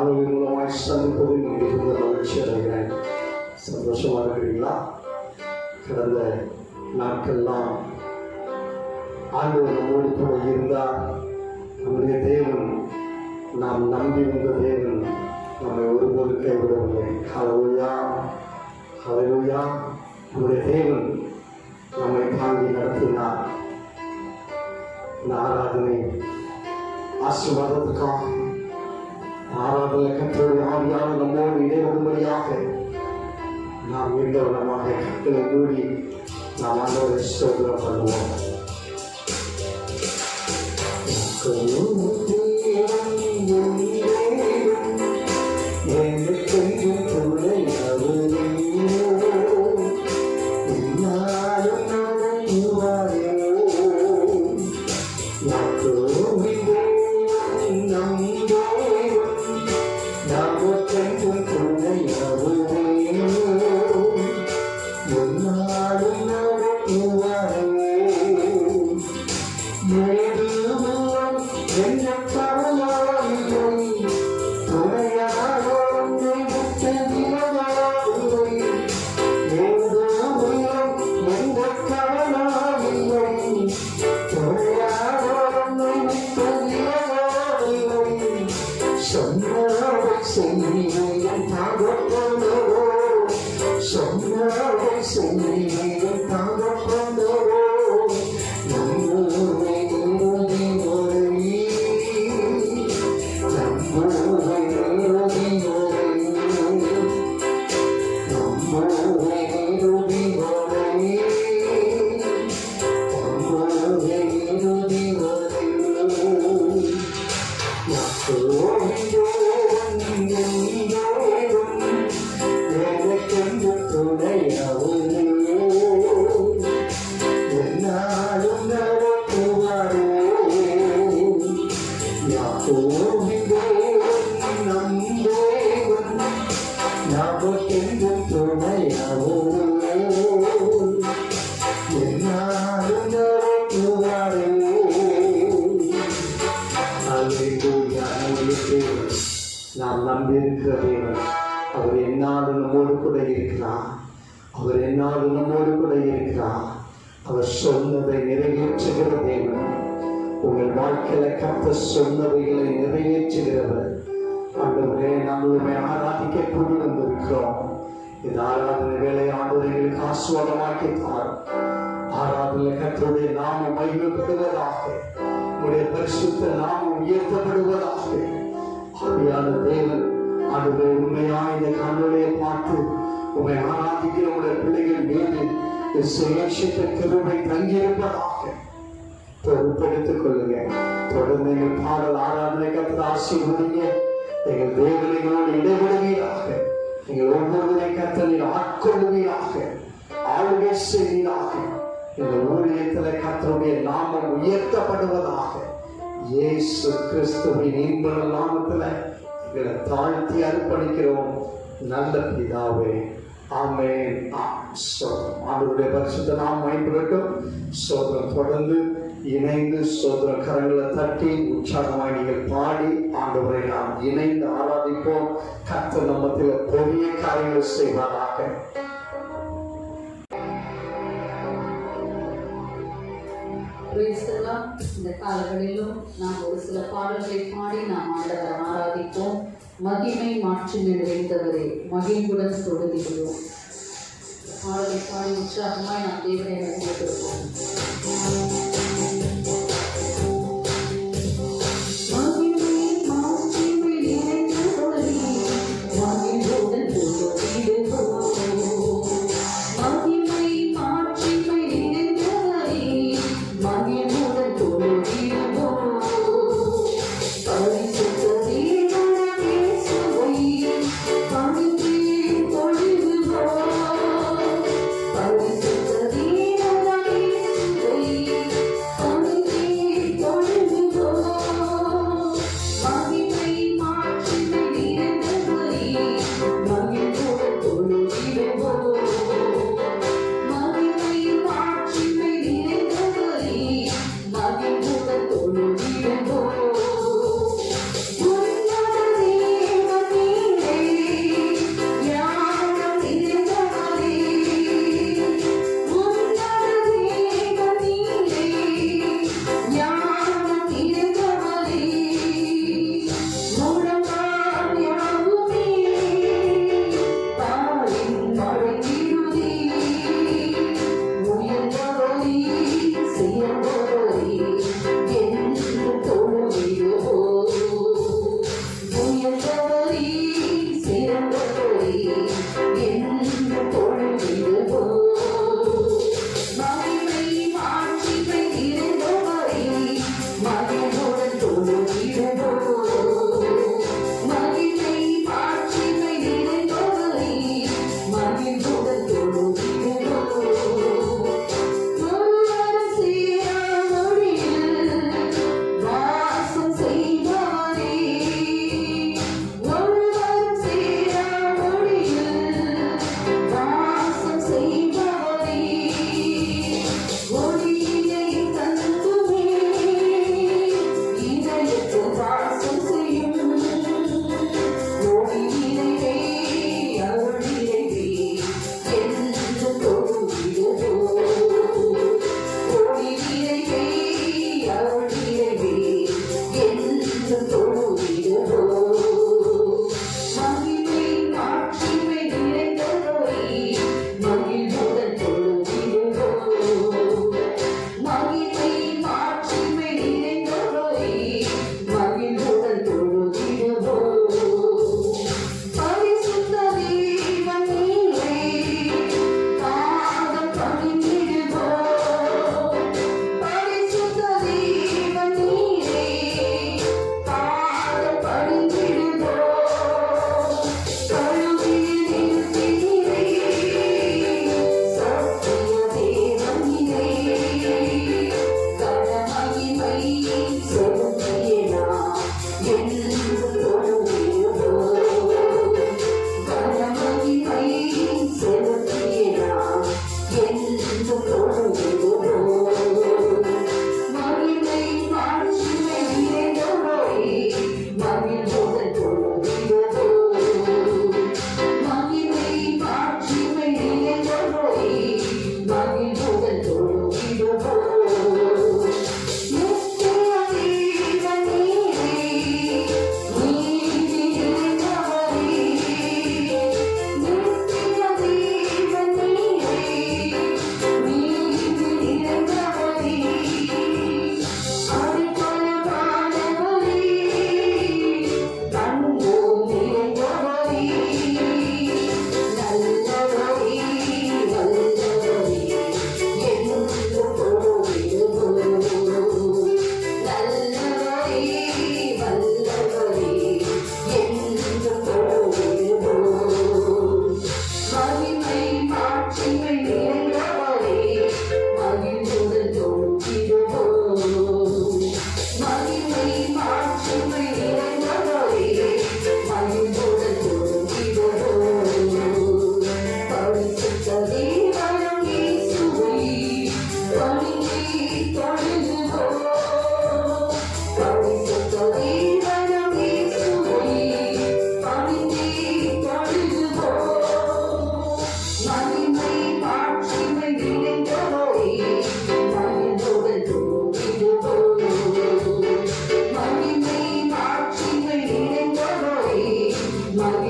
காணொலி மூலமாய் சந்திப்பதில் மிகுந்த மகிழ்ச்சி அடைகிறேன். சந்தோஷமா இருக்கிறீங்களா? கடந்த நாட்கள்லாம் ஆண்டவர் நம்மோடு கூட இருந்தார். நம்முடைய தேவன், நாம் நம்பி வந்த தேவன் நம்மை ஒருபோது கைவிடவில்லை. ஹல்லேலூயா, ஹல்லேலூயா. நம்முடைய தேவன் நம்மை தாங்கி நடத்தினார். இந்த ஆராதனை ஆசீர்வாதத்துக்காக ஆராதனை கர்த்தருடைய ஆவியானவர் நம்மோடு இடைவிடும்படியாக நாம் இருந்தவனமாக கர்த்தரை கூடி நாம் ஆண்டவரை ஸ்தோத்திரம் பண்ணுவோம். நாம் நம்பியிருக்கிற தேவன், அவர் என்னாலும் நம்மோடு கூட இருக்கிறார். அவர் என்னாலும் நம்மோடு கூட இருக்கிறார். அவர் சொன்னதை நிறைவேற்றுகிற தேவன். உங்கள் வாழ்க்கையில கர்த்தர் சொன்னவைகளை நிறைவேற்றுகிறவர். ஆண்டவரே, நம்மளுமே ஆராதிக்க கூடி வந்திருக்கிறோம். இந்த ஆராதனை வேலை ஆண்டவர்களுக்கு ஆசீர்வாதமாக்கித்தார். ஆராதனை கர்த்தருடைய நாமம் மகிமைப்படுவதாக, உடைய பரிசுத்த நாமம் உயர்த்தப்படுவதாக. ஆவியான தேவன் ஆண்டவரே, உண்மையாய் இந்த காணொளியை பார்த்து உண்மை ஆராதிக்கிற உடைய பிள்ளைகள் மீது விசேஷித்த கிருபை தங்கியிருப்பதாக பொறுப்பெடுத்துக் கொள்ளுங்க. தொடர்ந்து எங்கள் பாடல் ஆராதனை கர்த்தர் ஆசீர்வதிங்க. எங்கள் தேவனைகளோடு இடைவிடுவீராக. எங்கள் ஒவ்வொருவரை கர்த்தர் ஆட்கொள்வீராக, ஆளுகை செய்வீராக. எங்கள் ஊழியத்தில் கர்த்தருடைய நாமம் உயர்த்தப்படுவதாக. இயேசு கிறிஸ்துவின் இன்ப நாமத்தில் எங்களை தாழ்த்தி அர்ப்பணிக்கிறோம் நல்ல பிதாவே, ஆமென். ஆண்டவருடைய பரிசுத்த நாமம் மகிமைப்படட்டும். சோதரம் தொடர்ந்து இணைந்து சோதர கரங்களை தட்டி உற்சாகமாய் நீங்கள் பாடி ஆண்டவரை நாம் இணைந்து ஆராதிப்போம். கர்த்தர் நம்மத்தில் பெரிய காரியங்கள் செய்வாராக. இந்த காலங்களிலும் நாம் ஒரு சில பாடல்களை பாடி நாம் ஆண்டவரை ஆராதிப்போம். மகிமை மாற்றி நிறைந்தவரே, மகிழ்வுடன் தொழுகிறோம். பாடலை பாடி உற்சாகமாய் நாம் தேவனை நம்பியிருப்போம். Thank you.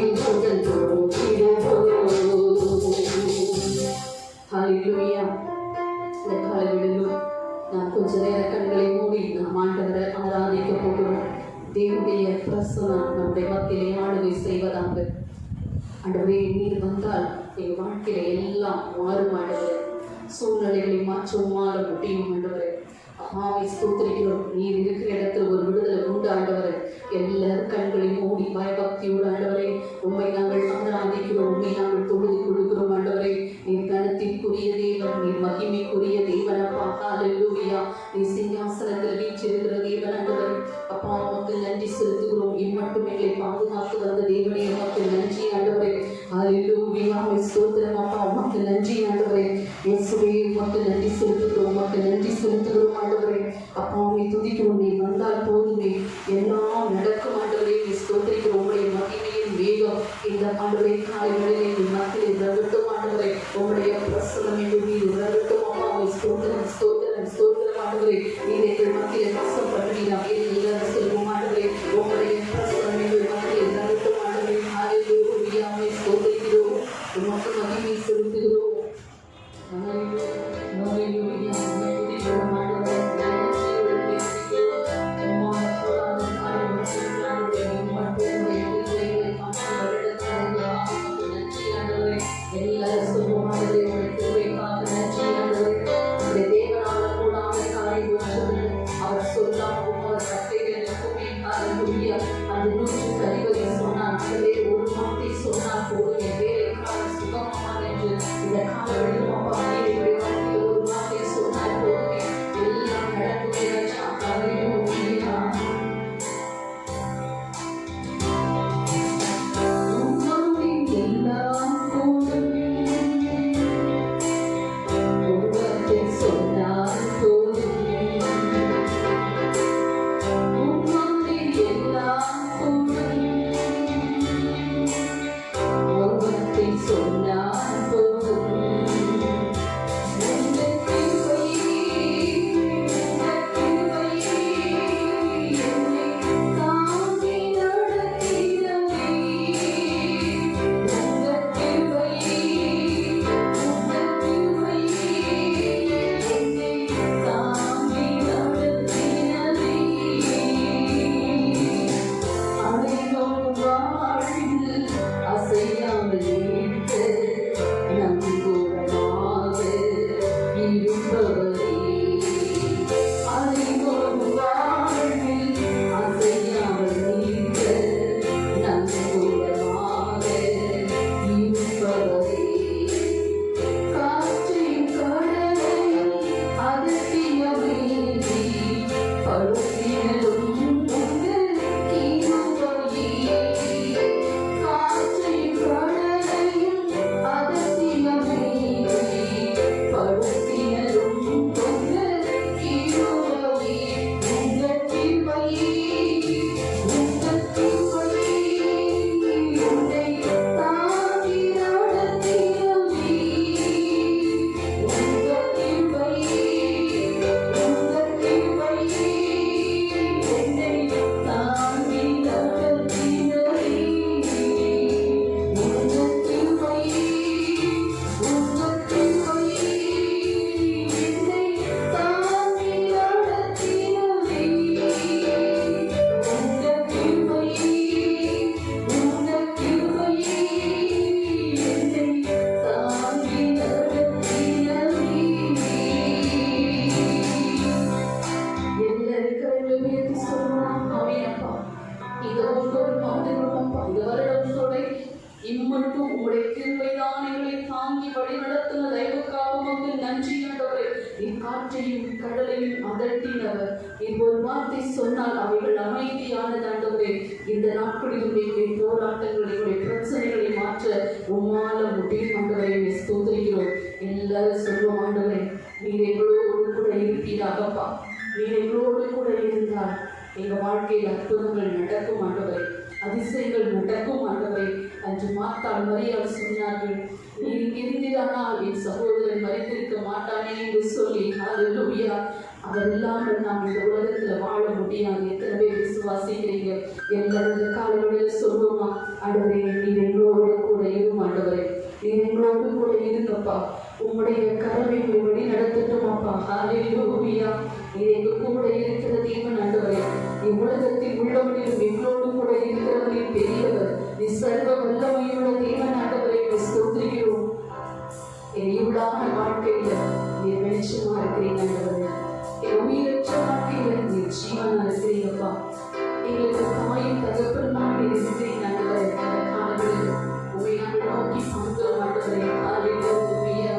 மகிழ் புகழ் போற்றிடுவோம். ஹல்லேலூயா. இந்த காலவெளியிலும் நாம் கொஞ்ச நேர கண்களை மூடி நாம் ஆண்டவரை ஆராதிக்க போகிறோம். தேவனுடைய பிரசனம் நம்முடைய மத்தியிலே ஆளுகை செய்வதாக. ஆண்டவரே, நீர் வந்தால் எங்கள் வாழ்க்கையில எல்லாம் மாறும் ஆண்டவரே. சூழ்நிலைகளை மாற்ற மாற முடியும் ஆண்டவரே. அம்மாவை ஸ்தோத்திரிக்கிறோம். நீர் இருக்கிற இடத்துல ஒரு விடுதலை உண்டு ஆண்டவரே. எல்லாரும் கண்களையும் மூடி பயபக்தியோடு ஆண்டவரே உண்மை நாங்கள் ஆராதிக்கிறோம். உண்மை நாங்கள் தொழுது கொடுக்கிறோம் ஆண்டவரே. நீர் கனத்திற்குரிய தேவன், நீர் மகிமைக்குரிய தேவன் அப்பா. ஹல்லேலூயா. நீ சிங்காசனத்தில் வீற்றிருக்கிற தேவன் ஆண்டவரே. அப்பா, உமக்கு நன்றி செலுத்துகிறோம். இம்மட்டும் எங்களை பாதுகாத்து வந்த தேவனே, உமக்கு நன்றி ஆண்டவரே. ஹல்லேலூயா. ஸ்தோத்திரம் அப்பா, உமக்கு நன்றி ஆண்டவரே. இயேசுவே, உமக்கு நன்றி செலுத்துகிறோம். உமக்கு நன்றி செலுத்துகிறோம் ஆண்டவரே. அப்பா, உம்மை துதிக்கிறோம். நீ வந்தால் போதுமே எல்லாம் நடக்கும் ஆண்டவரே. நீ ஸ்தோத்திரிக்கிறோம். உம்முடைய மகிமையின் வேகம் இந்த ஆண்டவரை காலைகளிலே நீ மத்தியில் இறங்கட்டும் ஆண்டவரே. உம்முடைய பிரசனம் எங்கள் மீது இறங்கட்டும் அப்பா. உம்மை ஸ்தோத்திரம் ஸ்தோத்திரம் ஸ்தோத்திரம் ஆண்டவரே. நீர் எங்கள் மத்தியில் பிரசப்படுவீராக. எல்லாரும் சொல்லுவோம் ஆண்டவரே. உம்முடைய பிரசனம் எங்கள் மத்தியில் இறங்கட்டும் ஆண்டவரே. ஹல்லேலூயா. உம்மை ஸ்தோத்திரிக்கிறோம். உமக்கு மகிமை செலுத்துகிறோம். ஹல்லேலூயா. ஹல்லேலூயா. உம்மை துதிக்கிறோம் ஆண்டவரே. எல்லாரும் சொல்லுவோம் ஆண்டவரே. உம்முடைய கிருபைக்காக நன்றி ஆண்டவரே. உம்முடைய தேவனால கூடாத காரியம் ஒன்றுமில்லை. அவர் சொல்லாமல் அவர் கட்டளைகள் நிற்குமே. ஹல்லேலூயா. அந்த 160 சொன்னார். ஆண்டவரே, ஒரு வார்த்தை சொன்னால் போதும், என் வேலைக்காக சுகமாவார் என்று இந்த காலவெளியிலும் அப்பா நீர் எங்களுடைய வாழ்க்கையில் ஒரு வார்த்தை சொன்னால் போதுமே எல்லாம் நடக்குமே ராஜா. ஹல்லேலூயா. இம்மட்டும் உம்முடைய கிருபைதான் எங்களை தாங்கி வழிநடத்தின தயவுக்காக உமக்கு நன்றி ஆண்டவரே. காற்றையும் கடலையும் அதட்டினவர். ஒரு வார்த்தை சொன்னால் அவைகள் அமைதியானது ஆண்டவரே. இந்த நாட்களில் எங்களுடைய போராட்டங்களை எங்களுடைய பிரச்சனைகளை மாற்ற உம்மால முடியும் ஆண்டவரை ஸ்தோத்திரிக்கிறோம். எல்லாரும் சொல்லுவோம் ஆண்டவரே, நீர் எங்களோடு கூட இருப்பீராகப்பா. நீர் எங்களோடு கூட இருந்தால் எங்கள் வாழ்க்கையில் அற்புதங்கள் நடக்கும் ஆண்டவரே, அதிசயங்கள் நடக்கும் ஆண்டவரே. அன்று மாத்தாள் மரியாள் சொன்னார்கள், நீர் இங்கிருந்தானால் என் சகோதரன் மறித்திருக்க மாட்டானே என்று சொல்லி. ஹல்லேலூயா. அவர் இல்லாமல் நாம் இந்த உலகத்துல வாழ முடியாது. எத்தனை பேர் விசுவாசிக்கிறீங்க? எல்லாரும் காலையில் சொல்லுவோமா, ஆண்டவரே நீர் எங்களோடு கூட இரும், ஆண்டவரே நீர் எங்களோடு கூட இருங்கப்பா, உங்களுடைய கரவை வழி நடத்தட்டுமாப்பா. ஹல்லேலூயா. நீர் எங்க கூட இருக்கிற தேவன் ஆண்டவரே, நீ உலகத்தில் உள்ளவனிலும் எங்களோடு கூட இருக்கிறவனில் பெரியவர், நீ சர்வ வல்லமையுள்ள தேவன் ஆண்டவரை ஸ்தோத்திரிக்கிறோம். என் இருளான வாழ்க்கையில நீர் வெளிச்சமா இருக்கிறீங்க ஆண்டவரே, என் உயிரற்ற வாழ்க்கையில நீர் ஜீவனா இருக்கிறீங்கப்பா. எங்களுக்கு தாயும் தகப்பனுமாக இருக்கிறீங்க ஆண்டவரே. அந்த காலங்களில் உண்மை நாங்கள் நோக்கி பார்த்தோம் ஆண்டவரே. ஹல்லேலூயா.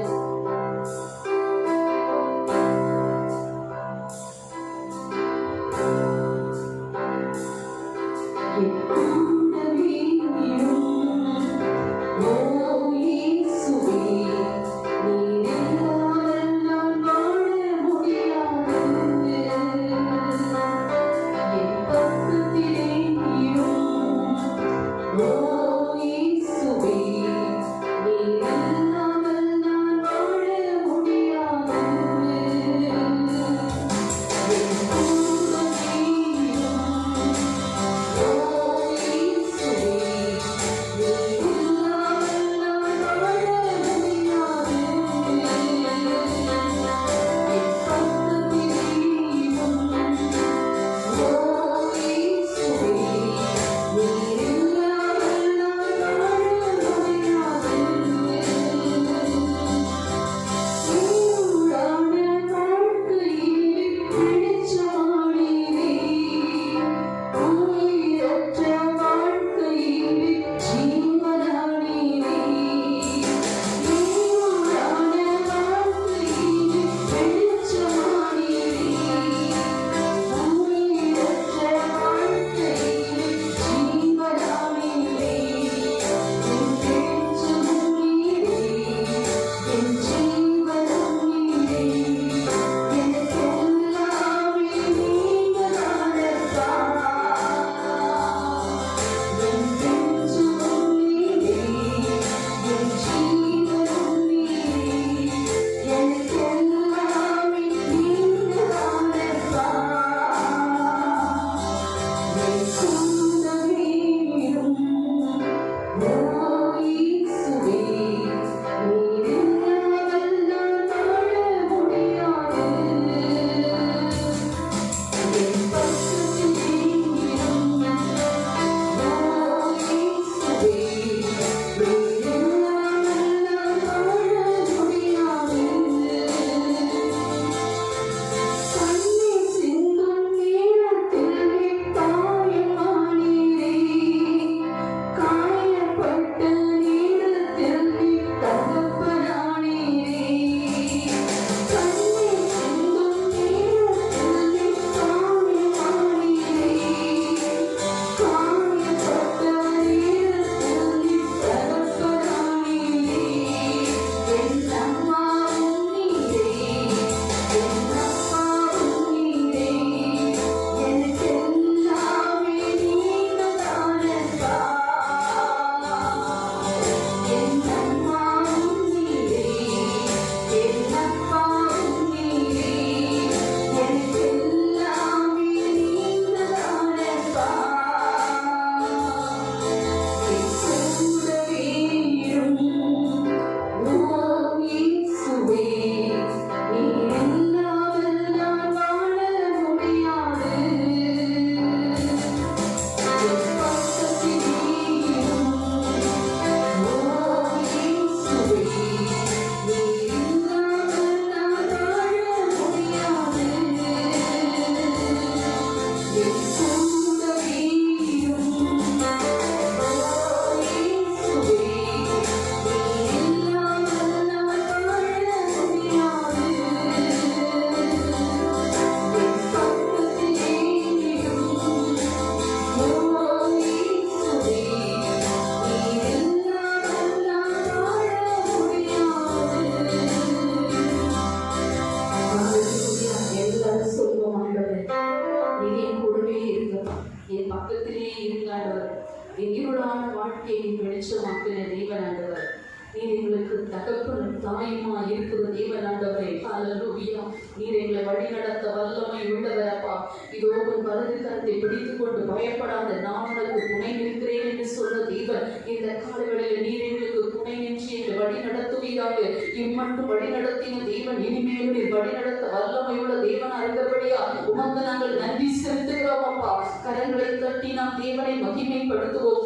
நீர் எங்களுக்கு தகப்பனும் தாயுமா இருக்கிற தேவன் ஆண்டவரே. ஹல்லேலூயா. நீர் எங்களை வழி நடத்த வல்லமை உள்ளவர் அப்பா. இதோ உன் வலது கரத்தை பிடித்துக் கொண்டு பயப்படாத நான் உனக்கு துணை நிற்கிறேன் என்று சொல்ற தேவன் இந்த காலவெளியில் நீர் எங்களுக்கு துணை நின்று எங்களை வழி நடத்துவீராக. இம்மட்டும் வழி நடத்தின தேவன் இனிமேலும் நீர் வழி நடத்த வல்லமையுள்ள தேவன் அறிந்தபடியா உமக்கு நாங்கள் நன்றி செலுத்துகிறோம் அப்பா. கரங்களை தட்டி நாம் தேவனை மகிமைப்படுத்துவோம்.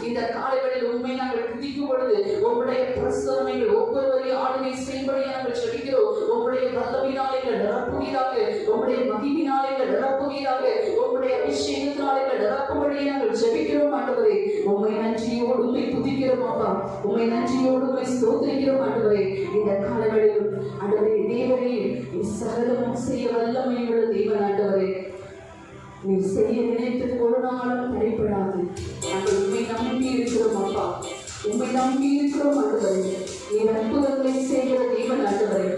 இந்த காலைகளில் உண்மை நாங்கள் துதிக்கும் பொழுது உங்களுடைய பிரசன்னங்கள் ஒவ்வொருவரையும் ஆளுமை செய்யும்படி நாங்கள் செபிக்கிறோம். உங்களுடைய வல்லமையினாலே நிரப்புவீராக, உங்களுடைய மகிமையினாலே நிரப்புவீராக, உங்களுடைய அபிஷேகத்தினாலே நிரப்பும்படி நாங்கள் செபிக்கிறோம் ஆண்டவரே. உண்மை நன்றியோடு உண்மை துதிக்கிறோம் அப்பா. உண்மை நன்றியோடு உண்மை ஸ்தோத்திரிக்கிறோம் ஆண்டவரே. இந்த காலைகளிலும் ஆண்டவரே தேவனே சகலமும் செய்ய வல்லமையுள்ள தேவன் ஆண்டவரே. நீ செய்ய நினைத்தது ஒரு நாளும் தடைப்படாது. நாங்கள் உண்மை நம்பி இருக்கிறோம் அப்பா. உண்மை நம்பி இருக்கிறோம் ஆண்டவரே. என் அற்புதங்களை செய்கிற தேவன் ஆண்டவரே.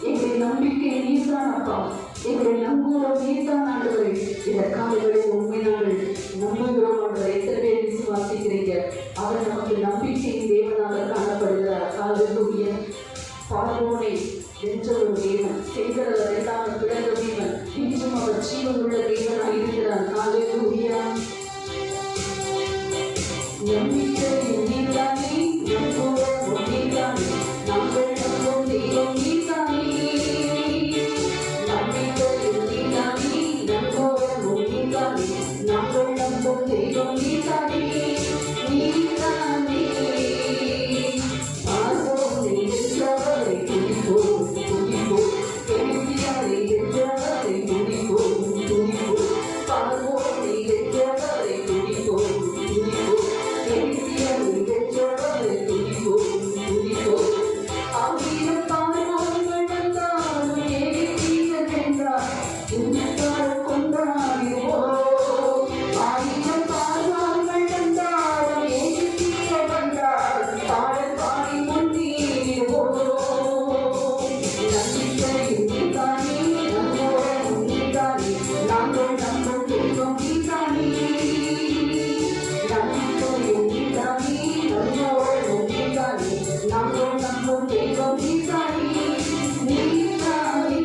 எங்களுடைய நம்பிக்கை நீர்தான் அப்பா. எங்களுடைய நம்புகிறோம் நீர்தான் ஆண்டவரே. இந்த காலைகளில் உண்மை நாங்கள் நம்புகிறோம் ஆண்டவரே. எத்தனை பேர் விசுவாசிக்கிறீங்க? அவர் நமக்கு நம்பிக்கையின் தேவனாக காணப்படுகிறார். ஹல்லேலூயா. பார்வோனை வென்ற ஒரு தேவன், செய்கிறவர் எல்லாம் கிடந்த தேவன், இன்றும் அவர் ஜீவன் உள்ள தேவனாக இருக்கிறார். ஹல்லேலூயா. நம்பிக்கை நீதானே, நம்புவோம் நீதானே, நாங்கள் நம்பும் தெய்வம் நீதானே. நம்பிக்கை நீதானே, நம்புவோம் நீதானே, நாங்கள் நம்பும் தெய்வம் நீதானே. நீதானே பார்வோனை வென்றவரை துதிப்போம் துதிப்போம், எகிப்தியரை வென்றவரை துதிப்போம் துதிப்போம், பார்வோனை வென்றவரை துதிப்போம் துதிப்போம், எகிப்தியரை வென்றவரை துதிப்போம் துதிப்போம். ஆயிரம் பார்வோர்கள் வந்தாலும் எகிப்தியர் வென்றார், உன்னைத்தால் கொண்டாடுவோம். ஆயிரம் பார்வோர்கள் வந்தாலும் எகிப்தியர் வென்றார், பாடல் பாடி முன்னேறுவோம். நம்பிக்கை நீதானே, நம்புவோம் நீதானே, நாங்கள் நம்பும் தெய்வம் நீதானே. நம்பிக்கை நீதானே, நம்புவோம் நீதானே, நாங்கள் நம்பும் தெய்வம் நீதானே. நீதானே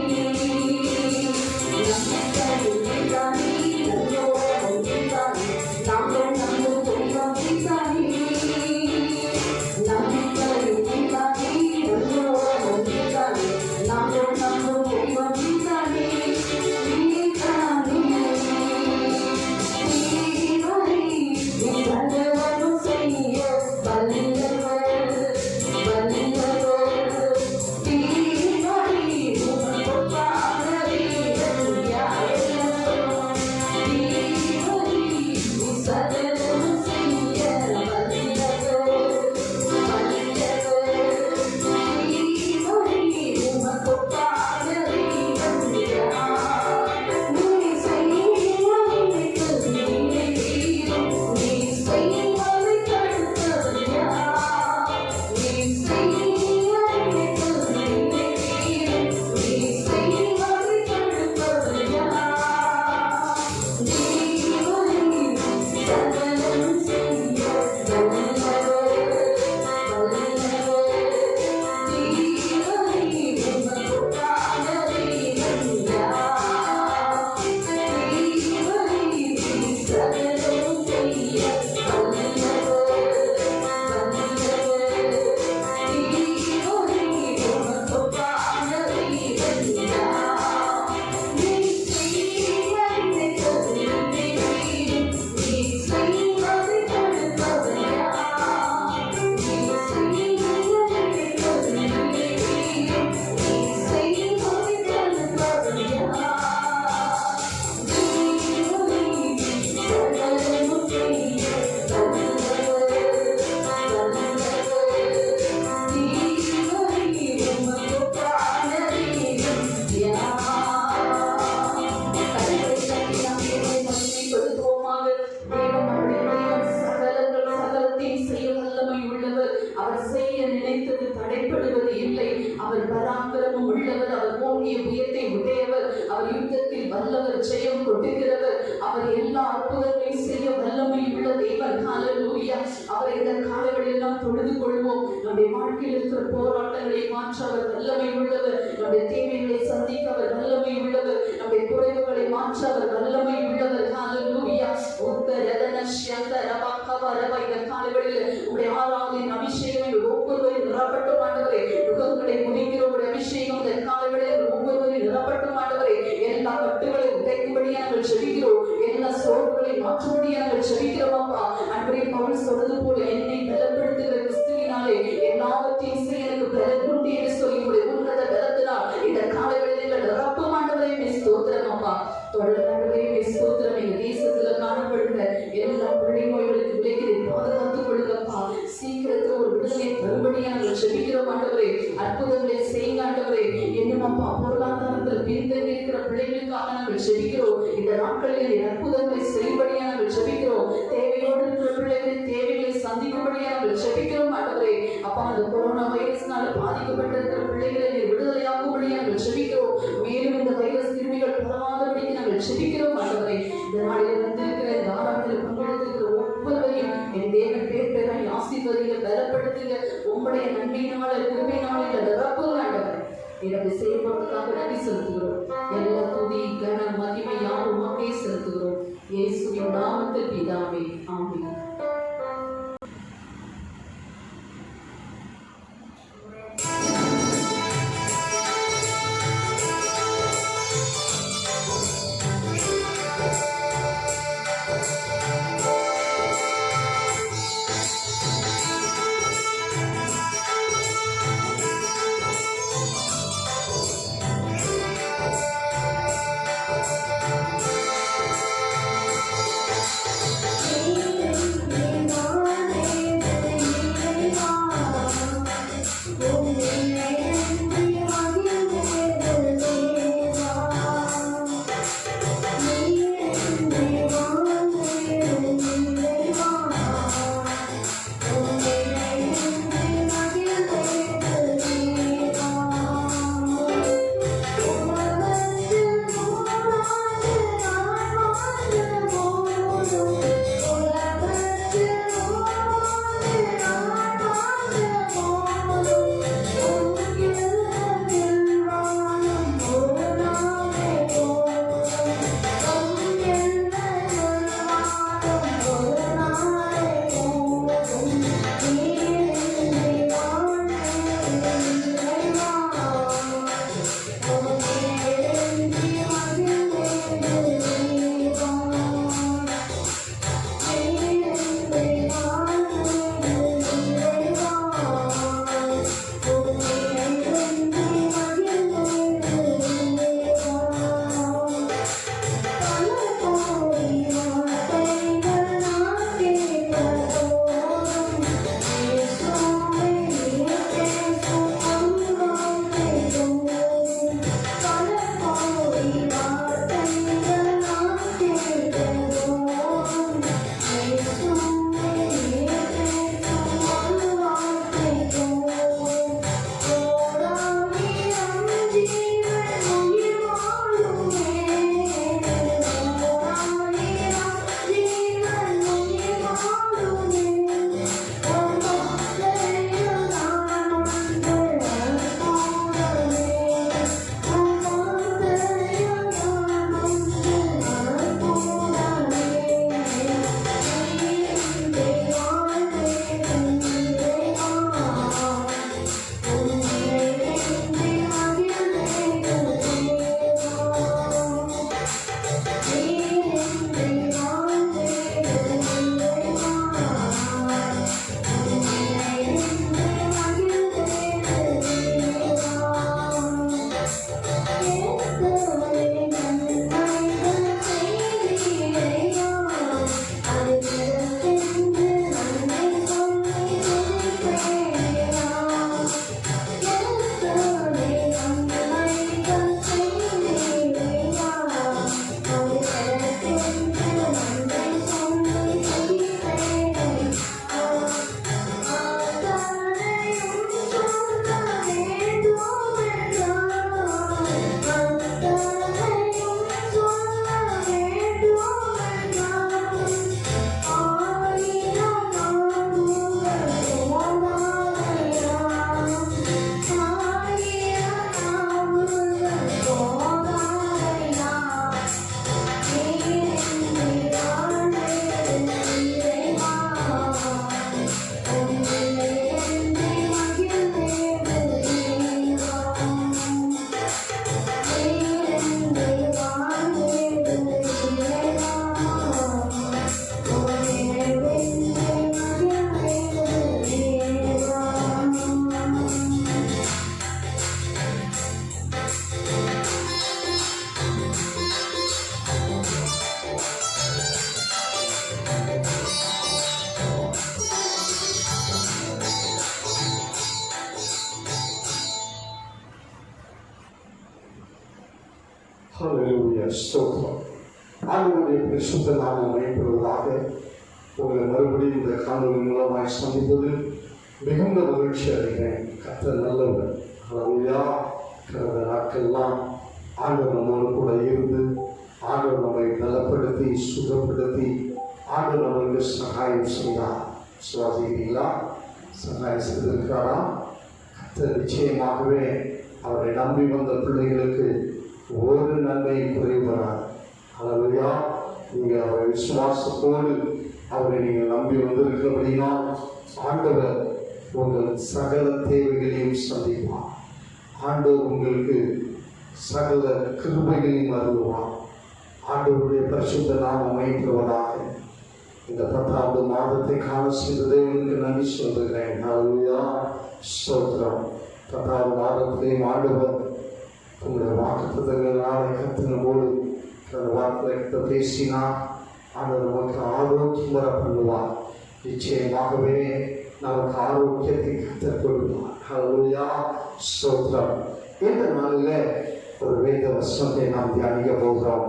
நம்பிக்கை நீதானே, நம்புவோம் நீதானே, நாங்கள் நம்பும் தெய்வம் நீதானே. நம்பிக்கை நீதானே, நம்புவோம் நீதானே, நாங்கள் நம்பும் தெய்வம் நீதானே. நீதானே நீதானே நீ செய்ய வல்லவர் வல்லவர். நீதானே உமக்கு பாதரீரன் யாரெல்லாம். நீதானே நீ சகலமும் செய்ய வல்லவர் வல்லவர். நீதானே உமக்கு பாதரீரன் யார். நீ செய்வதை தீரும், நீ செய்வதை தடுத்தவர் யார். நீ செய்வதை தீரும், நீ செய்வதை தடுத்தவர் யார். நீவரே சகலம் செய்ய வல்லவர் வல்லவர். நீவரே உமக்கு பாதரீரன் யார். நீவரே சகலம் செய்ய வல்லவர் வல்லவர். நீவரே உமக்கு பாதரீரன் யார். நீ செய்வதை தீரும், நீ செய்வதை தடுத்தவர் யார். நீ செய்வதை தீரும், நீ செய்வதை தடுத்தவர் யார். நீவரே சகலமும் செய்ய வல்லவர் வல்லவர். நீவரே உமக்கு பாதரீரன் யார். கரங்களை தட்டி நாம் தேவனை மகிமைப்படுத்துவோமாக. தேவன் நம்முடைய தேவன், சகலங்கள் சகலத்தையும் செய்ய வல்லமை உள்ளவர். அவர் செய்ய நினைத்தது தடைப்படுவது இல்லை. அவர் பராக்கிரமம் உள்ளவர். அவர் ஓங்கிய உயர்த்தை உடையவர். அவர் யுத்தத்தில் வல்லவர், ஜெயம் கொடுக்கிறவர். அவர் எல்லா அற்புதங்களையும் செய்ய வல்லமை உள்ள தேவன். அவரை இந்த காலங்களில் நாம் தொழுது கொள்வோம். நம்முடைய வாழ்க்கையில் இருக்கிற போராட்டங்களை மாற்ற அவர் வல்லமை உள்ளவர். நம்முடைய தேவைகளை சந்திக்க அவர் வல்லமை உள்ளவர். நம்முடைய குறைவுகளை மாற்ற அவர் வல்லமை உள்ளவர். ஹalleluya. இந்த காலங்களில் உடைய ஆராதனை அபிஷேகம் ஒவ்வொருவரையும் நிரப்பட்டும் ஆண்டவரே. யுகங்களை முடிக்கிற ஒரு அபிஷேகம் இந்த காலங்களில் ஒவ்வொருவரையும் நிரப்பட்டும் ஆண்டவரே. எல்லா கட்டுகளை உடைக்கும்படியாக நாங்கள் ஜெபிக்கிறோம். எல்லா சோர்வுகளை மாற்றும்படியாக நாங்கள் ஜெபிக்கிறோம் அப்பா. அன்பரே, பவுல் சொன்னது போல என்னை பலப்படுத்துகிற கிறிஸ்துவினாலே எல்லாவற்றையும் செய்ய எனக்கு பலன் உண்டு என்று சொல்லி உடைய உன்னத பலத்தினால் இந்த காலங்களில் எங்கள் நிரப்பும் ஆண்டவரே ஸ்தோத்திரம் அப்பா. தொடர் ஆண்டவரே ஸ்தோத்திரம். எங்க தேசத்துல காணப்படுகிற எல்லா பிள்ளை நோய்களுக்கு விலைகளை பாதுகாத்துக் கொள்ளுங்கப்பா. சீக்கிரத்தில் ஒரு விடுதலை தரும்படியாக நாங்கள் ஜெபிக்கிறோம் ஆண்டவரே. அற்புதங்களை செய்யுங்க ஆண்டவரே. என்னும் அப்பா, பொருளாதாரத்தில் பின்தங்கி இருக்கிற பிள்ளைகளுக்காக நாங்கள் ஜெபிக்கிறோம். இந்த நாட்களில் அற்புதங்களை செய்யும்படியாக நாங்கள் ஜெபிக்கிறோம். தேவையோடு இருக்கிற பிள்ளைகளின் தேவைகளை சந்திக்கும்படியாக நாங்கள் ஜெபிக்கிறோம் ஆண்டவரே. அப்பா, அந்த கொரோனா வைரஸ்னால பாதிக்கப்பட்டிருக்கிற பிள்ளைகளை விடுதலையாக்கும்படியாக நாங்கள் ஜெபிக்கிறோம். மேலும் இந்த வைரஸ் கிருமிகள் பரவாதபடிக்கு நாங்கள் ஜெபிக்கிறோம் ஆண்டவரே. இந்த நாளில் வந்திருக்கிற இந்த ஆராதனையில் பங்கெடுத்திருக்கிற ஒவ்வொருவரையும் என் தேவன் பேர் பேராய் ஆசீர்வதிங்க, பலப்படுத்துங்க. உம்முடைய நன்மையினால கிருபையினால இந்த நிரப்புங்க ஆண்டவரே. இதை செயல்படுறதுக்காக நன்றி செலுத்துகிறோம். எல்லா துதி கன மகிமை யாரும் உமக்கே செலுத்துகிறோம். இயேசுவின் நாமத்தில் பிதாவே, ஆமென். Thank you. ஸ்தோத்திரம். ஆண்டவருடைய பரிசுத்த நாமம் மகிமைப்படுவதாக. உங்களை மறுபடியும் இந்த காணொலி மூலமாய் சந்திப்பதில் மிகுந்த மகிழ்ச்சி அடைகிறேன். கர்த்தர் நல்லவர். ஹல்லேலூயா. கடந்த நாட்கள்லாம் ஆண்டவர் நம்மோடு கூட இருந்து ஆண்டவர் நம்மை நலப்படுத்தி சுகப்படுத்தி ஆண்டவர் நம்மளுக்கு சகாயம் செய்தார். சுவாசிக்கிறீங்களா? சகாயம் செய்திருக்கிறாரா? கர்த்தர் நிச்சயமாகவே அவரை நம்பி வந்த பிள்ளைகளுக்கு ஒரு நன்மையும் குறைவராது. ஹல்லேலூயா. நீங்கள் அவரை விசுவாசத்தோடு அவரை நீங்கள் நம்பி வந்திருக்கிறபடினா ஆண்டவர் உங்கள் சகல தேவைகளையும் சந்திப்பார். ஆண்டவர் உங்களுக்கு சகல கிருபைகளையும் அருள்வார். ஆண்டவருடைய பரிசுத்த நாமம் மகிமைப்படுவதாக. இந்த 10வது மாதத்தை காண செய்த தேவனுக்கு நன்றி சொல்கிறேன். ஹல்லேலூயா. ஸ்தோத்திரம். 10வது மாதத்திலேயும் ஆண்டவர் உங்களுடைய வாக்குத்தத்தங்களாலே கர்த்தனோடு வார்த்தை பேசினார். ஆண்டவர் நமக்கு ஆரோக்கியம் வர பண்ணுவார். நிச்சயமாகவே நமக்கு ஆரோக்கியத்தை கர்த்தர் கொடுப்பார். ஹல்லேலூயா. ஸ்தோத்திரம். இந்த நாளில் ஒரு வேத வசனத்தை நாம் தியானிக்க போகிறோம்.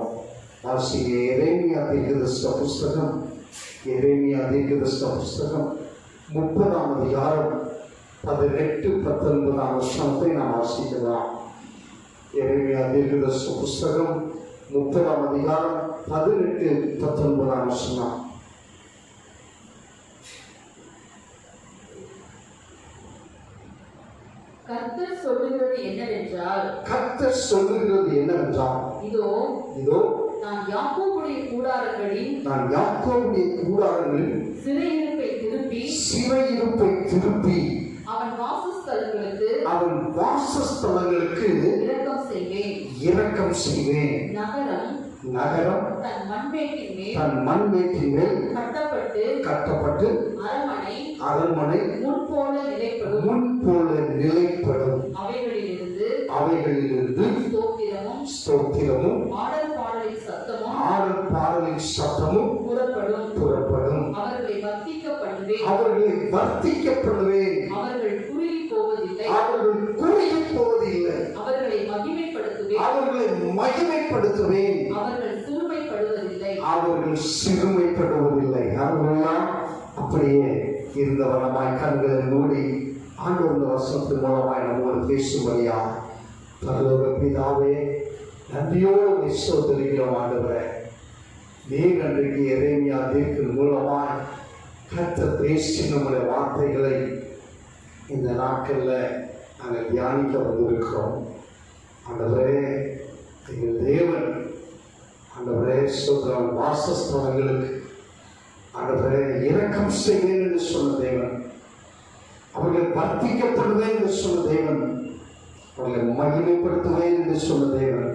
வாசிங்க எரேமியா தீர்க்கதரிசி புஸ்தகம். எரேமியா தீர்க்கதரிசி புஸ்தகம் 30ஆம் அதிகாரம் 18-19 வசனத்தை நாம் வாசிக்கலாம். எரேமியா தீர்க்கதரிசி புஸ்தகம் 30ஆம் அதிகாரம் 18-19 வசனம். கர்த்தர் சொல்லுகிறது என்னவென்றால், கர்த்தர் சொல்லுகிறது என்னவென்றால், இதோ இதோ நான் யாக்கோபுடைய கூடாரங்களில் சிறையிருப்பை திருப்பி அவன் வாசஸ்தலங்களுக்கு இரக்கம் செய்வேன். நகரம் தன் மண்மேட்டின் மேல் கட்டப்பட்டு அரண்மனை முன் போல நிலைப்படும். அவைகளிலிருந்து ஸ்தோத்திரமும் ஆடல் பாடலின் சத்தமும் புறப்படும். அவர்களை வர்த்திக்கப்படுவேன். அவர்கள் குறுகி போவதில்லை. அவர்களை மகிமைப்படுத்துவேன். அவர்கள் சிறுமைப்படுவதில்லை. அப்படியே இருந்தவனமாய் கண்களை மூடி ஆண்டவர் வசனத்தின் மூலமாய் நம்மோடு பேசும்படியா பரலோக பிதாவே நன்றியோடு ஸ்தோத்திரிக்கிறோம். ஆண்டவரே, நீர் அன்றைக்கு எரேமியா தீர்க்கதரிசி மூலமாய் கர்த்தர் பேசி நம்முடைய வார்த்தைகளை இந்த நாட்களில் நாங்கள் தியானிக்க வந்திருக்கிறோம். ஆண்டவரே, எங்கள் தேவன் ஆண்டவரே ஸ்தோத்திரம். வாசஸ்தலங்களுக்கு ஆண்டவரே இரக்கம் செய்வேன் என்று சொன்ன தேவன், அவர்கள் வர்த்திக்கப்படுவேன் என்று சொன்ன தேவன், அவர்களை மகிமைப்படுத்துவேன் என்று சொன்ன தேவன்.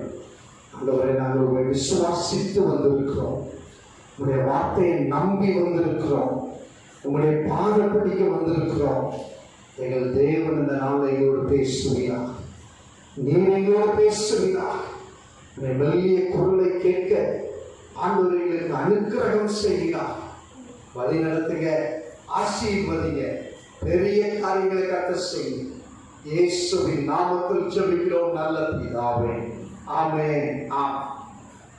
ஆண்டவரை நாங்கள் உங்களை விசுவாசித்து வந்திருக்கிறோம். உங்களுடைய வார்த்தையை நம்பி வந்திருக்கிறோம். உங்களுடைய பாதப்படிக்க வந்திருக்கிறோம். எங்கள் தேவன் இந்த நாளில் எங்களோடு பேசுவீரா? நீர் எங்களோடு பேசுவீரா? மெல்லிய குரலை கேட்க ஆண்டவர் எங்களுக்கு அனுக்கிரகம் செய்கிறார். வழி நடத்துங்க, ஆசீர்வதிங்க, பெரிய காரியங்களை கர்த்தர் செய்யுங்க. இயேசுவின் நாமத்தில் ஜெபிக்கிறோம் நல்ல பிதாவே. ஆமென்.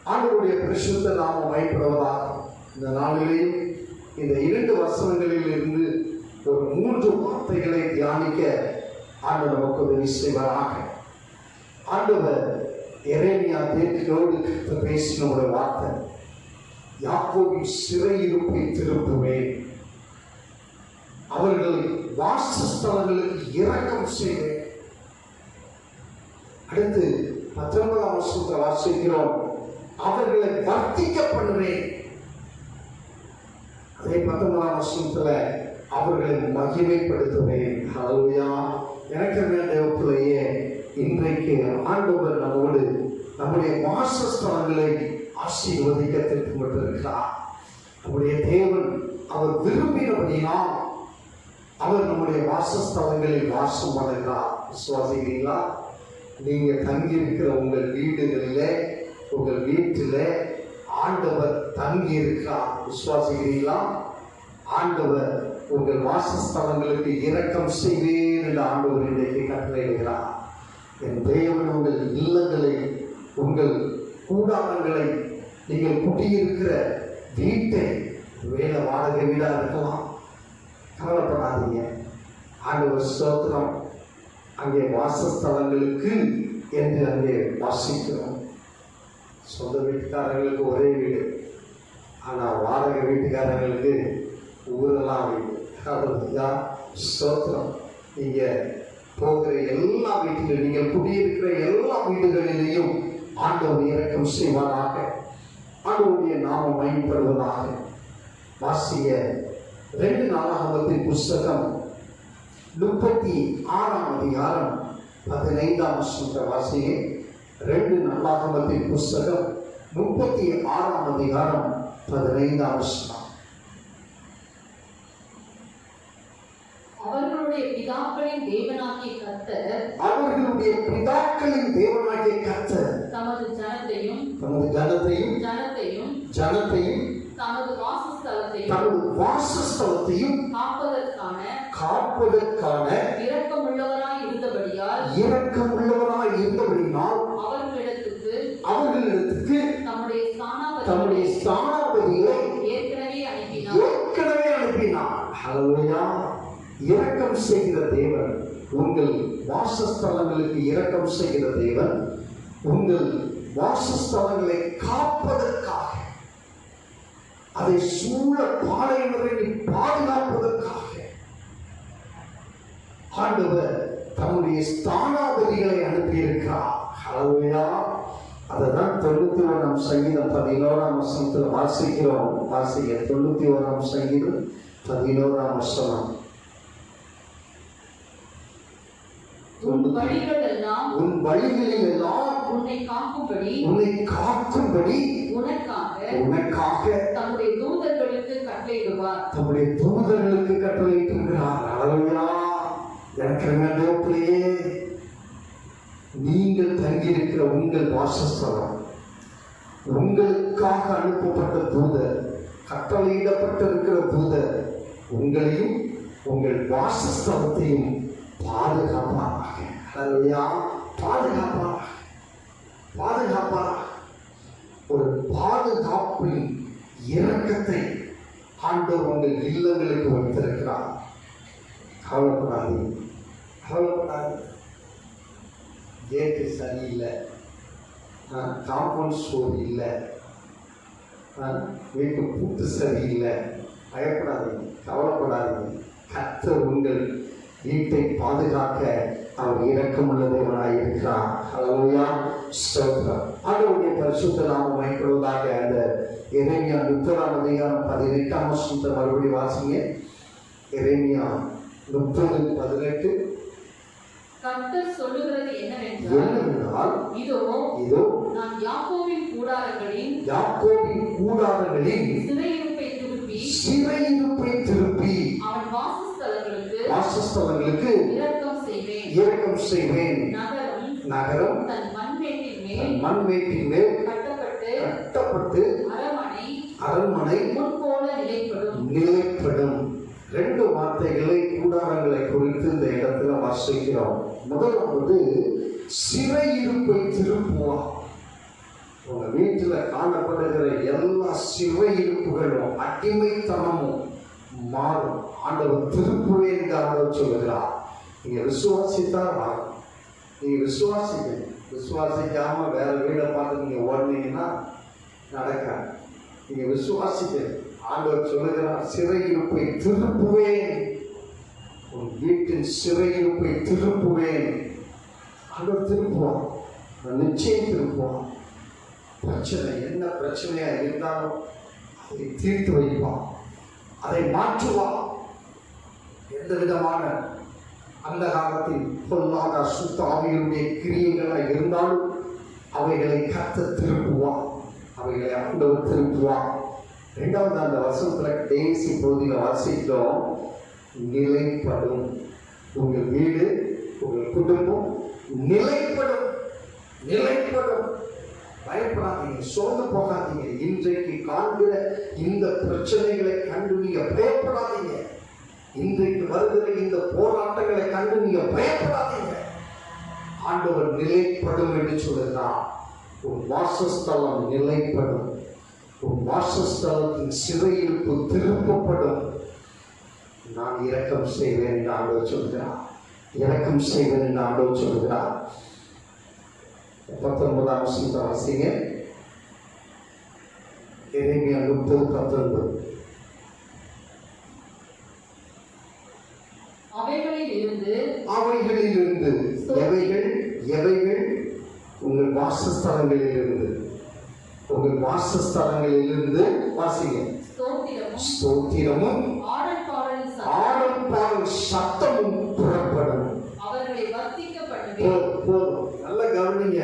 ஆண்டவருடைய பரிசுத்த நாமம் மகிமைப்படுவதாக. இந்த நாளிலேயும் இந்த 2 வசனங்களில் இருந்து ஒரு 3 வார்த்தைகளை தியானிக்க ஆண்டவர் நமக்கு உதவி செய்வாராக. ஆண்டவர் எரேமியா தீர்க்கதரிசியோடு பேசின ஒரு வார்த்தை, யாக்கோபின் சிறையிருப்பை திருப்புவேன், அவர்களை வாசஸ்தலங்களுக்கு இரக்கம் செய்வேன். அடுத்து 19ஆம் வசனத்தை வாசிக்கிறோம், அவர்களை வர்த்திக்க பண்ணுவேன். அதே 19ஆம் வசனத்துல அவர்களை மகிமைப்படுத்துவேன். ஹல்லேலூயா. எனக்கு தேவப்பிள்ளையே, இன்றைக்கு ஆண்டவர் நம்மோடு நம்முடைய வாசஸ்தலங்களை ஆசீர்வதிக்க திட்டமிட்டிருக்கிறார். நம்முடைய தேவன் அவர் விரும்பினபடினால் அவர் நம்முடைய வாசஸ்தலங்களில் வாசம் பண்ணுகிறார். விசுவாசிக்கிறீங்களா? நீங்க தங்கியிருக்கிற உங்கள் வீடுகளிலே, உங்கள் வீட்டிலே ஆண்டவர் தங்கி இருக்கிறார். விசுவாசிக்கிறீங்களா? ஆண்டவர் உங்கள் வாசஸ்தலங்களுக்கு இரக்கம் செய்வேன் என்று ஆண்டவர் இன்றைக்கு கட்டளையிடுகிறார். என் தேவன் உங்கள் இல்லங்களை, உங்கள் கூடாரங்களை, நீங்கள் குடியிருக்கிற வீட்டை, வேலை வாடகை வீடா இருக்கலாம், கவலைப்படாதீங்க. ஆண்டவர் ஸ்தோத்திரம். அங்கே வாசஸ்தலங்களுக்கு என்று அங்கே வாசிக்கிறோம். சொந்த வீட்டுக்காரங்களுக்கு ஒரே வீடு, ஆனால் வாடகை வீட்டுக்காரங்களுக்கு ஊரெல்லாம் வீடு. ஸ்தோத்திரம். நீங்க போகிற எல்லா வீட்டிலும், நீங்கள் குடியிருக்கிற எல்லா வீடுகளிலேயும் ஆண்டவர் இரக்கம் செய்வாராக. ஆண்டவருடைய நாமம் மகிமைப்படுவதாக. வாசிய 2 நாளாகமத்தின் புஸ்தகம் 36ஆம் அதிகாரம் 15ஆம் வசனத்தை வாசிங்க. 2 நாளாகமத்தின் புஸ்தகம் 36ஆம் அதிகாரம் 15ஆம் வசனம். அவர்களுடைய பிதாக்களின் தேவனாகிய கர்த்தர் தமது ஜனத்தையும் தமது வாசஸ்தலத்தையும் காப்பதற்கான இரக்கமுள்ளவராய் இருந்தபடியால் அவர்களிடத்துக்கு தம்முடைய ஸ்தானாபதிகளை ஏற்கனவே அனுப்பினார். ஹல்லேலூயா. இரக்கம் செய்கிற தேவன், உங்கள் வாசஸ்தலங்களுக்கு இரக்கம் செய்கிற தேவன், உங்கள் வாசஸ்தலங்களை காப்பதற்காக, அதை சூழ பாளையங்களை பாதுகாப்பதற்காக ஆண்டவர் தம்முடைய ஸ்தானாபதிகளை அனுப்பியிருக்கிறார். ஹல்லேலூயா. அதுதான் 91ஆம் சங்கீதம் 11ஆம் வசனத்தில் வாசிக்கிறோம். வாசிக்க 91ஆம் சங்கீதம் 11ஆம் வசனம். உன் வழிகளில் எல்லாம் உன்னை காக்கும்படி உனக்காக தம்முடைய தூதர்களுக்கு கட்டளையிடுவார். ஹல்லேலூயா. எனக்குள்ளே நீங்கள் தங்கியிருக்கிற உங்கள் வாசஸ்தலம், உங்களுக்காக அனுப்பப்பட்ட தூதர், கட்டளையிடப்பட்டிருக்கிற தூதர் உங்களையும் உங்கள் வாசஸ்தலத்தையும் பாதுகாப்பாராக. ஹல்லேலூயா. பாதுகாப்பாராக. ஒரு பாதுகாப்பின் இரக்கத்தை ஆண்டவர் உங்கள் இல்லங்களுக்கு வைத்திருக்கிறார். கவலைப்படாது. கேட்டு சரியில்லை, காம்பவுண்ட் ஸ்டோர் இல்லை, வீட்டு பூட்டு சரியில்லை, பயப்படாதீங்க, கவலைப்படாதீங்க. கர்த்தர் உங்கள் வீட்டை பாதுகாக்க அவர் இரக்கமுள்ள தேவனாய் இருக்கிறார். ஹல்லேலூயா. ஸ்தோத்திரம். ஆண்டவருடைய பரிசுத்த நாமம் மகிமைப்படுவதாக. அந்த எரேமியா 30ஆம் அதிகாரம் 18ஆம் வசனத்தை மறுபடி வாசிங்க. எரேமியா 30:18. கர்த்தர் சொல்லுகிறது என்னவென்றால், இதோ நான் யாக்கோபின் கூடாரங்களின் சிறையிருப்பை திருப்பி அவன் வாசஸ்தலங்களுக்கு இரக்கம் செய்வேன். நகரம் தன் மண்மேட்டின் மேல் கட்டப்பட்டு அரண்மனை முன்போல நிலைப்படும். 2 வார்த்தைகளை, கூடாரங்களை குறித்து இந்த இடத்துல வாசிக்கிறோம். முதலாவது சிறையிருப்பை திருப்புவார். உங்க வீட்டில் காணப்படுகிற எல்லா சிறையிருப்புகளும், அடிமைத்தனமும் மாறும். ஆண்டவர் திருப்புவே என்று ஆண்டவர் சொல்லுகிறார். நீங்க விசுவாசித்தான் மாறும். நீங்க விசுவாசிக்காம வேற வீடை பார்த்து நீங்க ஓடுனீங்கன்னா நடக்காது. நீங்க விசுவாசிக்க, ஆண்டவர் சொல்லுகிறார், சிறையிருப்பை திருப்புவேன், உன் வீட்டின் சிறையிருப்பை திருப்புவேன். ஆண்டவர் திருப்புவான், நிச்சயம் திருப்புவான். பிரச்சனை என்ன பிரச்சனையா இருந்தாலும் அதை தீர்த்து வைப்பான், அதை மாற்றுவான். எந்த விதமான அந்த காலத்தில் பொல்லாத அசுத்த ஆவிகளுடைய கிரியைகளாக இருந்தாலும் அவைகளை கர்த்தர் திருப்புவான், அவைகளை ஆண்டவர் திருப்புவான். 2வது அந்த வசனத்துல கடைசி பகுதியில் வாசிக்கிறோம், நிலைப்படும். உங்கள் வீடு, உங்கள் குடும்பம் நிலைப்படும். பயப்படாதீங்க, சோர்ந்து போகாதீங்க. இன்றைக்கு காண்கிற இந்த பிரச்சனைகளை கண்டு நீங்க பயப்படாதீங்க. இன்றைக்கு வருகிற இந்த போராட்டங்களை கண்டு நீங்க பயப்படாதீங்க. ஆண்டவர் நிலைப்படும் என்று சொல்லுகிறார். உன் வாசஸ்தலம் நிலைப்படும். உன் வாசஸ்தலத்தின் சிறையிருப்பு திருப்பப்படும். நான் இரக்கம் செய்வேன் என்று ஆண்டவர் சொல்கிறார். இரக்கம் செய்வேன் என்று ஆண்டவர் சொல்கிறார். 19ஆம் வசனத்தை வாசிங்க. எரேமியா 30:19. அவைகளிலிருந்து எவைகள் உங்கள் வாசஸ்தலங்களிலிருந்து, உங்கள் வாசஸ்தலங்களிலிருந்து வாசிங்க. ஸ்தோத்திரமும் ஆடல் பாடல் சத்தமும் புறப்படும். போதும், நல்ல கவனிங்க.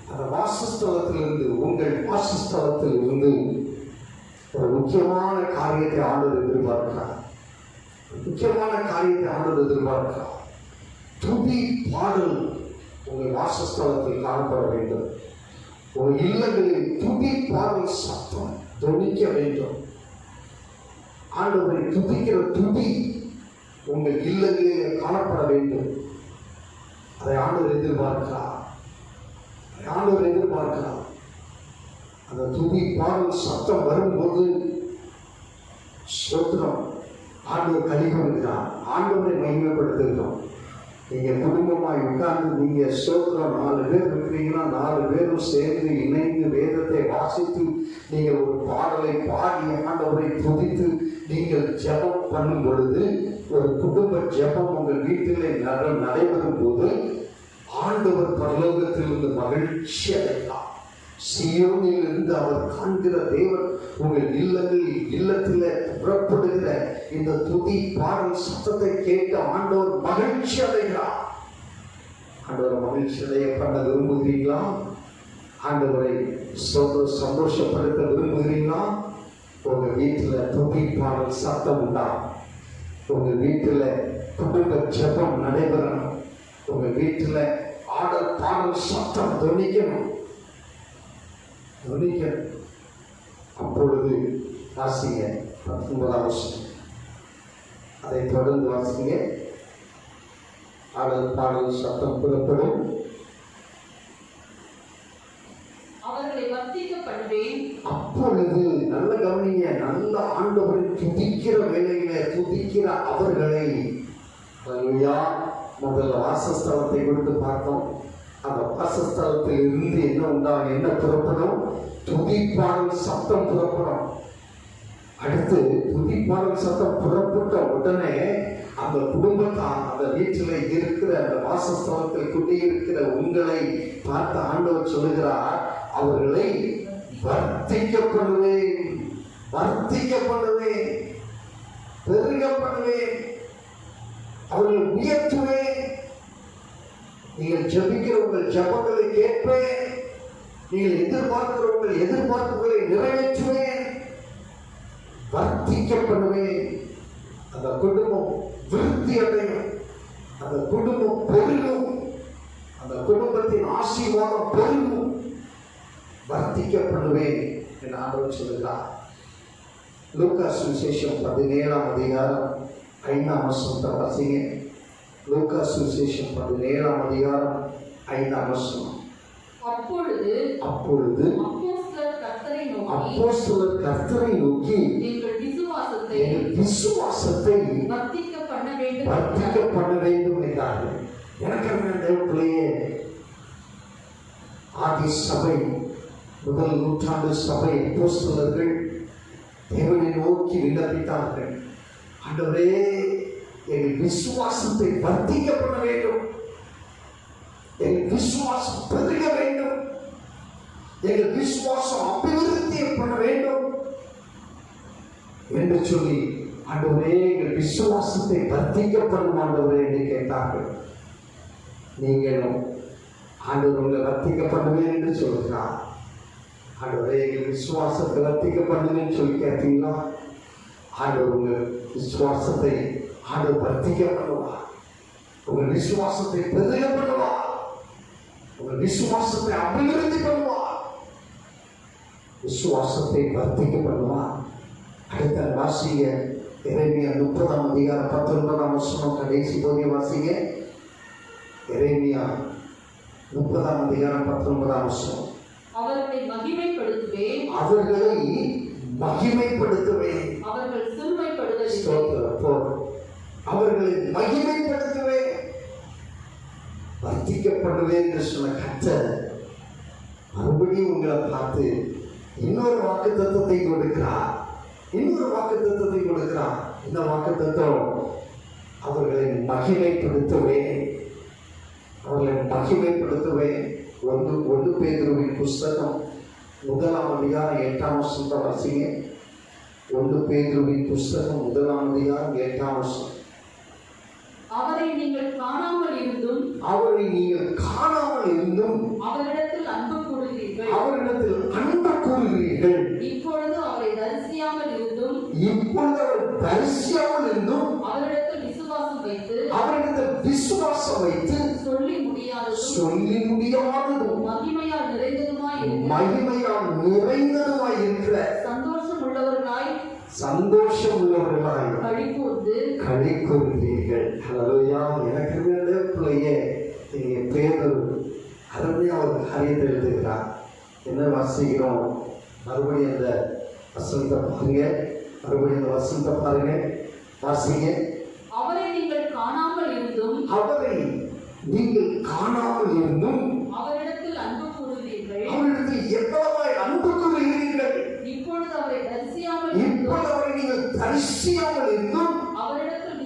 அந்த வாசஸ்தலத்திலிருந்து, உங்கள் வாசஸ்தலத்திலிருந்து ஒரு முக்கியமான காரியத்தை ஆண்டவர் எதிர்பார்க்கிறார். முக்கியமான காரியத்தை ஆண்டவர் எதிர்பார்க்கிறார். துதி பாடல் உங்கள் வாசஸ்தலத்தில் காணப்பட வேண்டும். உங்கள் இல்லங்களில் துதி பாடல் சத்தம் தொனிக்க வேண்டும். ஆண்டவரை துதிக்கிற துதி உங்கள் இல்லங்களிலே காணப்பட வேண்டும். அதை ஆண்டவர் எதிர்பார்க்கிறார். அந்த துதி பாடல் சத்தம் வரும்போது ஸ்தோத்திரம், ஆண்டவர் கலிகொள்கிறார். ஆண்டவரை மகிமைப்படுத்துகிறோம். நீங்கள் குடும்பமாய் உட்கார்ந்து நீங்கள் ஸ்தோத்திரம் 4 பேர் இருக்கிறீங்கன்னா 4 பேரும் சேர்ந்து இணைந்து வேதத்தை வாசித்து நீங்கள் ஒரு பாடலை பாடி ஆண்டவரை துதித்து நீங்கள் ஜெபம் பண்ணும் பொழுது, ஒரு குடும்ப ஜெபம் உங்கள் வீட்டிலே நடைபெறும் போது ஆண்டவர் பரலோகத்திலிருந்து மகிழ்ச்சி அடைந்தார். சீயோனில் இருந்து அவர் காண்கிற தேவன் உங்கள் இல்லத்தில் புறப்படுகிற இந்த துதி பாடல் சத்தத்தை கேட்டு ஆண்டவர் மகிழ்ச்சி அடைகிறார். ஆண்டவர் மகிழ்ச்சி அடைய பண்ண விரும்புகிறீங்களா? ஆண்டவரை சந்தோஷப்படுத்த விரும்புகிறீங்களா? உங்க வீட்டில் துதி பாடல் சத்தம் உண்டா? உங்க வீட்டில் குடும்ப ஜெபம் நடைபெறணும். உங்க வீட்டில் ஆடல் பாடல் சத்தம் தொனிக்கணும். அப்பொழுது வாசிங்க 19ஆம் வசனம். அதை தொடர்ந்து வாசிங்க. ஆடல் பாடல் சத்தம் புறப்படும். அப்பொழுது நல்ல கவனிங்க, நல்ல ஆண்டவரை துதிக்கிற வேளையில துதிக்கிற அவர்களை, முதல்ல வாசஸ்தலத்தை கொடுத்து பார்த்தோம். அந்த வாசஸ்தலத்தில் இருந்து என்ன உண்டாகும்? என்ன புறப்படும்? துதிப்பாடல் சத்தம் புறப்படும். அடுத்து துதிப்பாடல் சத்தம் புறப்பட்ட உடனே அந்த குடும்பத்தார், அந்த வீட்டில் இருக்கிற அந்த வாசஸ்தலத்தில் குடியிருக்கிற உங்களை பார்த்து ஆண்டவர் சொல்லுகிறார், அவர்களை வர்த்திக்கப்படுவேன், பெருகப்படுவேன், அவர்களை உயர்த்துவேன். நீங்கள் ஜெபிக்கிற உங்கள் ஜெபங்களை கேட்பேன். நீங்கள் எதிர்பார்க்கிற உங்கள் எதிர்பார்ப்புகளை நிறைவேற்றுவேன், வர்த்திக்கப்படுவேன். அந்த குடும்பம் விருத்தி அடையும், அந்த குடும்பம் பெருகும், அந்த குடும்பத்தின் ஆசீர்வாதம் பெருகும், வர்த்திக்கப்படுவேன் என்று ஆண்டவர் சொல்லுகிறார். லூக்கா சுவிசேஷம் 17ஆம் அதிகாரம் 5ஆம் வசனத்தை வாசிங்க. லூக்கா சுவிசேஷம் 17ஆம் அதிகாரம் 5ஆம் வசனம். அப்பொழுது அப்போஸ்தலர் கர்த்தரை நோக்கி எங்கள் விசுவாசத்தை வர்த்திக்க பண்ண வேண்டும் என்றார்கள். எனக்கு தேவப்பிள்ளையே, ஆதி சபை, முதல் நூற்றாண்டு சபை அப்போஸ்தலர்கள் தேவனை நோக்கி விண்ணப்பித்தார்கள். ஆண்டவரே, எங்கள் விசுவாசத்தை வர்த்திக்க பண்ண வேண்டும், எங்கள் விசுவாசம் பெருக வேண்டும், எங்கள் விசுவாசம் அபிவிருத்தி பண்ண வேண்டும் என்று சொல்லி, ஆண்டவரே எங்கள் விசுவாசத்தை வர்த்திக்கப்படும் ஆண்டவரே என்று கேட்டார்கள். நீங்களும் ஆண்டவர் உங்களை வர்த்திக்கப்படுவேன் என்று சொல்கிறார். ஆண்டவரே எங்கள் விசுவாசத்தை வர்த்திக்கப்படுவேன்னு சொல்லி கேட்டீங்களா? ஆண்டவர் உங்கள் விசுவாசத்தை ஆண்டவர் வர்த்திக்க பண்ணுவார். உங்கள் விசுவாசத்தை பெருக பண்ணுவார். உங்கள் விசுவாசத்தை அபிவிருத்தி பண்ணுவார். விசுவாசத்தை வர்த்திக்க பண்ணுவார். அடுத்த வாசிங்க எரேமியா 30ஆம் அதிகாரம் 19ஆம் வசனம் கடைசி பகுதியை வாசிங்க. எரேமியா 30ஆம் அதிகாரம் 19ஆம் வசனம். அவர்களை மகிமைப்படுத்துவேன். அவர்களை மகிமைப்படுத்துவேன். அவர்கள் சிறுமைப்படுவதில்லை. ஸ்தோத்திரம் போதும். அவர்களை மகிமைப்படுத்துவேன், வர்த்திக்கப்படுவேன் என்று சொன்ன கர்த்தர் மறுபடியும் உங்களை பார்த்து இன்னொரு வாக்குத்தத்தத்தை கொடுக்கிறார். இன்னொரு வாக்குத்தத்தத்தை கொடுக்கிறார். இந்த வாக்குத்தத்தம் அவர்களை மகிமைப்படுத்துவேன், அவர்களை மகிமைப்படுத்துவேன். ஒன்று பேதுருவின் புஸ்தகம் 1ஆம் அதிகாரம் 8ஆம் வசனத்தை வாசிங்க. 1 பேதுருவின் புஸ்தகம் 1ஆம் அதிகாரம் 8ஆம் வசனம். அவரை நீங்கள் காணாமல் இருந்தும் அவரிடத்தில் அன்பு கூறுகிறீர்கள். இப்பொழுது அவரை தரிசியாமல் இருந்தும் அவரிடத்தில் விசுவாசம் வைத்து சொல்லி முடியாததும் மகிமையால் நிறைந்ததுமாய் இருக்கிற சந்தோஷம் உள்ளவர்களாய் களி கூர்ந்தீர்கள். ஹல்லேலூயா. எனக்கு வேண்டிய பிள்ளையே, நீங்க பேதுரு அருமையா ஒரு காரியத்தை எழுதுகிறார். என்ன வாசிக்கிறோம்? மறுபடியும் அந்த வசனத்தை பாருங்க. மறுபடியும் அந்த வசனத்தை பாருங்க, வாசிங்க. அவரை நீங்கள் காணாமல் இருந்தும் அவரிடத்தில் அன்பு கூறுகிறீர்கள். அவரிடத்தில் எவ்வளவாய் அன்பு கூறுகிறீர்கள். இப்பொழுது அவரை தரிசியாமல் இருந்தும் அவரிடத்தில்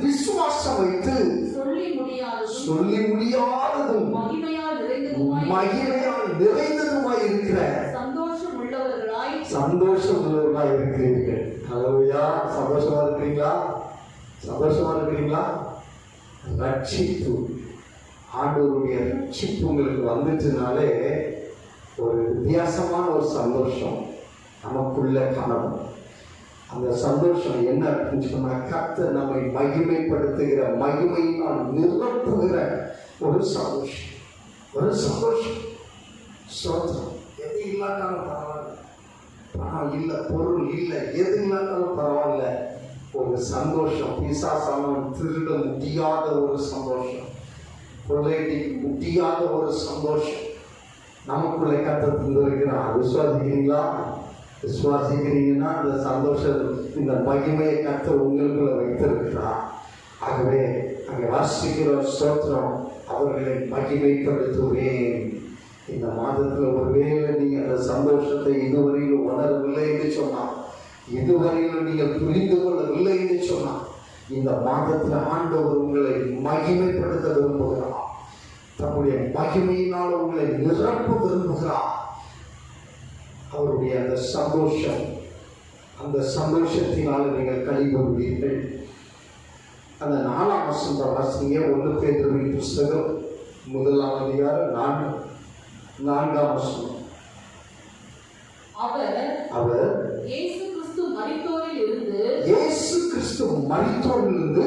விசுவாசம் வைத்து சொல்லி முடியாததும் மகிமையால் நிறைந்ததுமாய் இருக்கிற சந்தோஷம் உள்ளவர்களாய் இருக்கிறீர்கள். ஹல்லேலூயா. சந்தோஷமா இருக்கிறீங்களா? ரட்சிப்பு, ஆண்டவருடைய ரட்சிப்பு உங்களுக்கு வந்துச்சுனாலே ஒரு வித்தியாசமான ஒரு சந்தோஷம் நமக்குள்ள காணணும். அந்த சந்தோஷம் என்ன அப்படின்னு சொன்னா, கர்த்தர் நம்மை மகிமைப்படுத்துகிற, மகிமையினால் நிரப்புகிற ஒரு சந்தோஷம். சோத்திரம். எது இல்லாட்டாலும் பரவாயில்ல, பணம் இல்லை, பொருள் இல்லை, எது இல்லாட்டாலும் பரவாயில்ல, ஒரு சந்தோஷம். பிசாசானவன் திருட முடியாத ஒரு சந்தோஷம், கொள்ளையடிக்க முடியாத ஒரு சந்தோஷம் நமக்குள்ளே கர்த்தர் தந்திருக்கிறார். விசுவாசிக்கிறீங்கன்னா அந்த சந்தோஷம், இந்த மகிமையை கர்த்தர் உங்களுக்குள்ள வைத்திருக்கிறார். ஆகவே அங்கே வாசிக்கிற ஸ்தோத்திரம், அவர்களை மகிமைப்படுத்துவேன். இந்த மாதத்தில் ஒருவேளை நீங்கள் அந்த சந்தோஷத்தை இதுவரையில் உணரவில்லை என்று சொன்னால், இதுவரையில் நீங்கள் புரிந்து கொள்ளவில்லை என்று சொன்னால், இந்த மாதத்தில் ஆண்டவர் உங்களை மகிமைப்படுத்த விரும்புகிறார். தம்முடைய மகிமையினால் உங்களை நிரப்ப விரும்புகிறார். அவருடைய அந்த சந்தோஷத்தினால நீங்கள் களிகூறுவீர்கள். அந்த 4ஆம் வசனத்தை வாசிங்க. 1 பேதுருவின் புஸ்தகம் 1ஆம் அதிகாரம் 4ஆம் வசனம். அவர் இயேசு கிறிஸ்து மரித்தோரிலிருந்து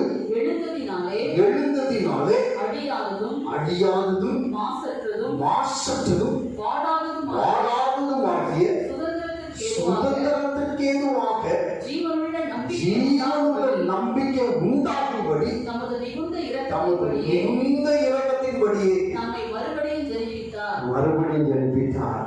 எழுந்ததினாலே அழியாததும் மாசற்றதும் வாடாததும் ஆகிய சுதந்திரத்திற்கேதுவாக ஜீவனுள்ள நம்பிக்கை உண்டாகும்படி தமது மிகுந்த இரக்கத்தின்படியே மறுபடியும் ஜெனிப்பித்தார்.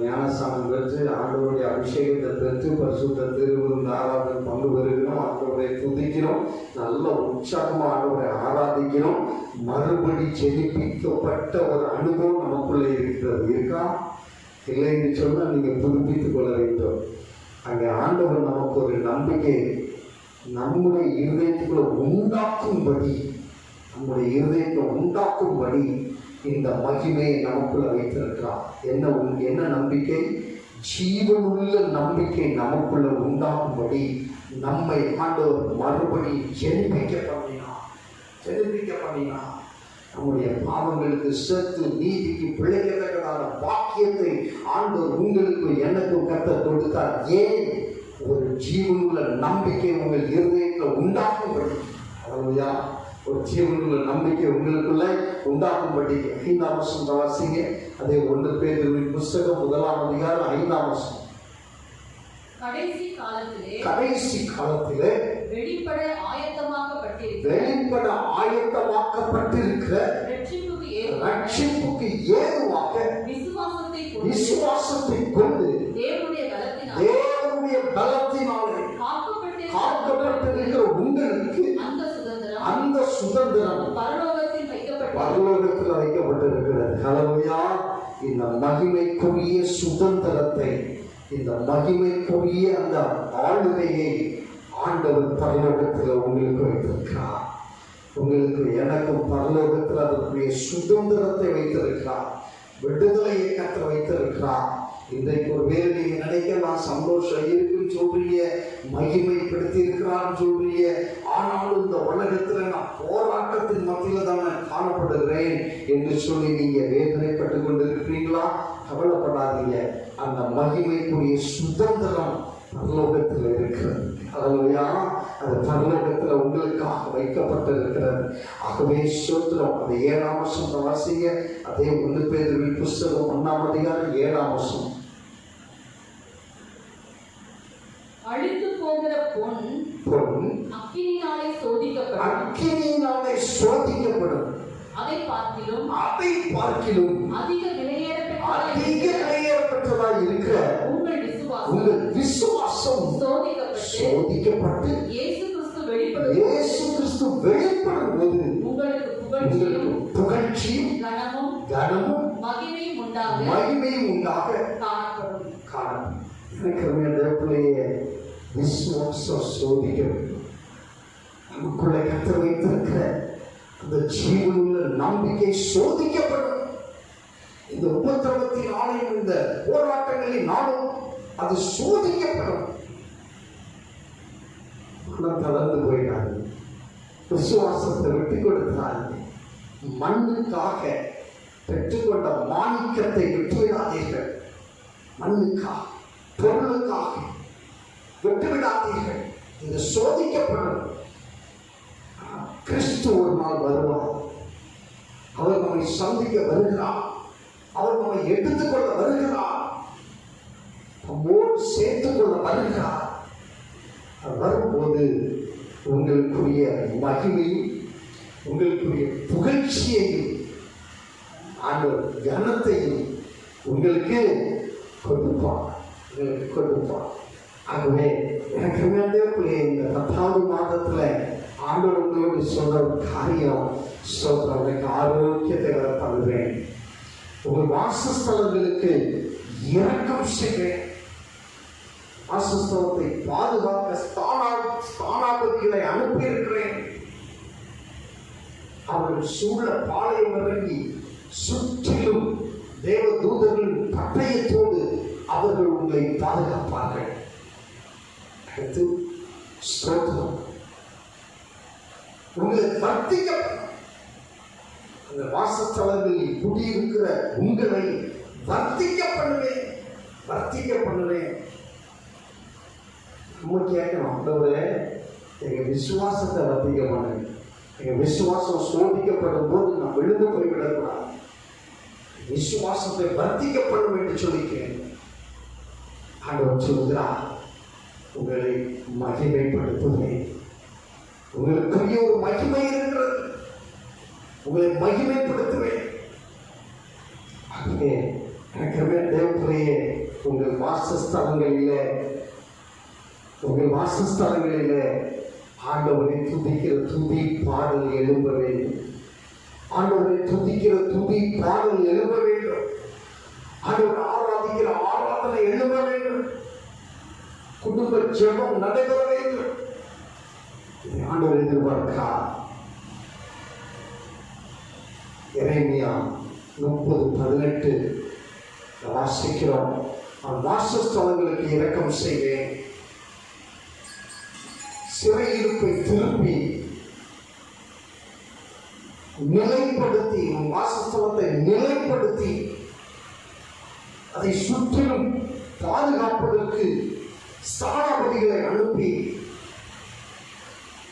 ஞானஸ்தானம் பெற்று ஆண்டவருடைய அபிஷேகத்தை பெற்று பரிசுத்த திருவிருந்து ஆராதனை பங்கு பெறுகிறோம். ஆண்டவரை துதிக்கிறோம், நல்ல உற்சாகமாக ஆண்டவரை ஆராதிக்கிறோம். மறுபடி ஜெனிப்பிக்கப்பட்ட ஒரு அனுபவம் நமக்குள்ளே இருக்கிறது. இருக்கா? இல்லை என்று சொன்னால் நீங்கள் புதுப்பித்துக் கொள்ள வேண்டும். அங்கே ஆண்டவர் நமக்கு ஒரு நம்பிக்கை நம்முடைய இருதயத்துக்குள்ள உண்டாக்கும்படி இந்த மகிமையை நமக்குள்ள வைத்திருக்கிறார். என்ன நம்பிக்கை? ஜீவனுள்ள நம்பிக்கை நமக்குள்ள உண்டாகும்படி நம்மை ஆண்டவர் மறுபடி ஜெனிப்பிக்க பண்ணினார். நம்முடைய பாவங்களுக்கு சேர்த்து நீதிக்கு பிழைக்கத்தக்கதான பாக்கியத்தை ஆண்டவர் உங்களுக்கு எனக்கும் கர்த்தர் கொடுத்தார். ஏன்? ஒரு ஜீவனுள்ள நம்பிக்கை உங்கள் இருதயத்தில் உண்டாக்கும்படி. அல்லேலூயா. ஒரு ஜீவனுள்ள நம்பிக்கை உங்களுக்குள்ள உண்டாக்கும்படி. 5ஆம் வசனம் வாசிங்க. அதே 1 பேதுருவின் புஸ்தகம் 1ஆம் அதிகாரம் 5ஆம் வசனம். கடைசி காலத்திலே வெளிப்பட ஆயத்தமாக்கப்பட்டிருக்கிற ரட்சிப்புக்கு ஏதுவாக விசுவாசத்தை விசுவாசத்தை கொண்டு கொண்டு தேவனுடைய பலத்தினாலே தேவனுடைய பலத்தினாலே காக்கப்பட்டிருக்கிற உங்களுக்கு அந்த சுதந்திரம் பரலோகத்தில் வைக்கப்பட்டிருக்கிறது. ஹல்லேலூயா. இந்த மகிமைக்குரிய சுதந்திரத்தை, இந்த மகிமைக்குரிய அந்த ஆளுகையை ஆண்டவர் பரலோகத்தில் உங்களுக்கு வைத்திருக்கிறார். உங்களுக்கு எனக்கும் பரலோகத்தில் அதற்குரிய சுதந்திரத்தை வைத்திருக்கிறார். விடுதலையை கற்று வைத்திருக்கிறார். இன்றைக்கு ஒரு வேறு நீங்க நினைக்கலாம், சந்தோஷம் இருக்குன்னு சொல்றீங்க, மகிமைப்படுத்தி இருக்கிறான்னு சொல்றீங்க, ஆனாலும் இந்த உலகத்துல நான் போராட்டத்தின் மத்தியில தான் நான் காணப்படுகிறேன் என்று சொல்லி நீங்க வேதனைப்பட்டு கொண்டிருக்கிறீங்களா? கவலைப்படாதீங்க. அந்த மகிமைக்குரிய சுதந்திரம் பரலோகத்தில் இருக்கிறது. ஹல்லேலூயா. அது பரலோகத்தில் உங்களுக்காக வைக்கப்பட்டிருக்கிறது. ஆகவே ஸ்தோத்திரம். அது 7ஆம் வசனம் வாசிங்க. அதே 1 பேதுரு புஸ்தகம் 1ஆம் அதிகாரம் 7ஆம் வசனம். அழித்து போகிற பொன் அக்கினியினாலே சோதிக்கப்படும். அதை பார்க்கிலும் அதிக விலையேறப்பட்டதாய் இருக்கிற உங்கள் விசுவாசம் சோதிக்கப்பட்டு இயேசு கிறிஸ்து வெளிப்படும் போது உங்களுக்கு புகழ்ச்சியும் கனமும் மகிமையும் உண்டாக காணப்படும். எனக்கு விசுவாசம் சோதிக்க வேண்டும். நமக்குள்ளே கற்று வைத்திருக்கிற அந்த ஜீவனுள்ள நம்பிக்கை சோதிக்கப்படும். இந்த உபத்திரவத்தினாலும் இந்த போராட்டங்களினாலும் அது சோதிக்கப்படும். தளர்ந்து போயிடாது. விசுவாசத்தை விட்டு கொடுக்கிறார்கள். மண்ணுக்காக பெற்றுக்கொண்ட மாணிக்கத்தை விட்டுவிடாதீர்கள். மண்ணுக்காக, பொருளுக்காக விட்டுவிடாதீர்கள். இது சோதிக்கப்படும். கிறிஸ்து ஒரு நாள் வருவார். அவர் நம்மை சந்திக்க வருகிறார். அவர் நம்மை எடுத்துக்கொள்ள வருகிறார். நம்மோடு சேர்த்துக் கொள்ள வருகிறார். வரும்போது உங்களுக்குரிய மகிமையும் உங்களுக்குரிய புகழ்ச்சியையும் ஆண்டவர் கனத்தையும் உங்களுக்கு கொடுப்பார். ஆகவே எனக்கு இந்த 10வது மாதத்துல ஆண்டவர் உங்களோடு சொல்ற ஒரு காரியம் சொல்றவங்களுக்கு ஆரோக்கியத்தை தருவேன். உங்கள் வாசஸ்தலங்களுக்கு இரக்கம் செய்வேன். வாசஸ்தலத்தை பாதுகாக்க ஸ்தானாபதிகளை அனுப்பியிருக்கிறேன். அவர்கள் சூழ பாளையம் இறங்கி சுற்றிலும் தேவ தூதர்களின் பட்டயத்தோடு அவர்கள் உங்களை பாதுகாப்பார்கள். அடுத்து ஸ்தோத்திரம். உங்களை வர்த்திக்கப்படும். அந்த வாசஸ்தலங்களில் குடியிருக்கிற உங்களை வர்த்திக்க பண்ணுவேன். நம்ம கேட்கணும், ஆண்டவரே எங்க விசுவாசத்தை வர்த்திக்க பண்ணுங்க. எங்க விசுவாசம் சோதிக்கப்படும் போது நான் விழுந்து போய்விடக்கூடாது. விசுவாசத்தை வர்த்திக்கப்படும் என்று சொல்லிக்கிறேன். ஆண்டவர் சொல்கிறார், உங்களை மகிமைப்படுத்துவேன். உங்களுக்குரிய ஒரு மகிமை இருக்கிறது. உங்களை மகிமைப்படுத்துவேன். ஆகவே எனக்கு தேவப்பிள்ளையே, உங்கள் வாசஸ்தலங்களிலே ஆண்டவரை துதிக்கிற துதி பாடல் எழும்ப வேண்டும். ஆண்டவரை துதிக்கிற துதி பாடல் எழும்ப வேண்டும். ஆண்டவரை ஆராதிக்கிற ஆராதனை எழும்ப வேண்டும். குடும்ப ஜெபம் நடைபெற வேண்டும். ஆண்டவர் எதிர்பார்க்கா. எரேமியா 30:18 வாசிக்கிறோம். வாசஸ்தலங்களுக்கு இரக்கம் செய்வேன். சிறையிருப்பை திருப்பி நிலைப்படுத்தி, வாசஸ்தலத்தை நிலைப்படுத்தி அதை சுற்றிலும் பாதுகாப்பதற்கு ஸ்தானாபதிகளை அனுப்பி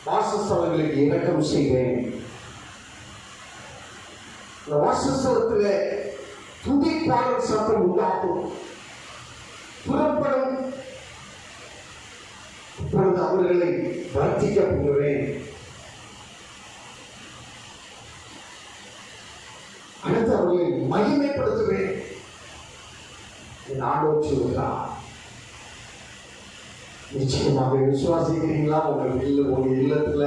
வாசஸ்தலங்களுக்கு இரக்கம் செய்வேன். இந்த வாசஸ்தலத்திலே துதிப்பாடல் சத்தம் உண்டாகும், புறப்படும். இப்பொழுது அவர்களை வர்த்திக்க பண்ணுவேன். மகிமைப்படுத்துவேன். என் ஆண்டவர் சொல்கிறார். நிச்சயமாக விசுவாசிக்கிறீங்களா? உங்க இல்லத்துல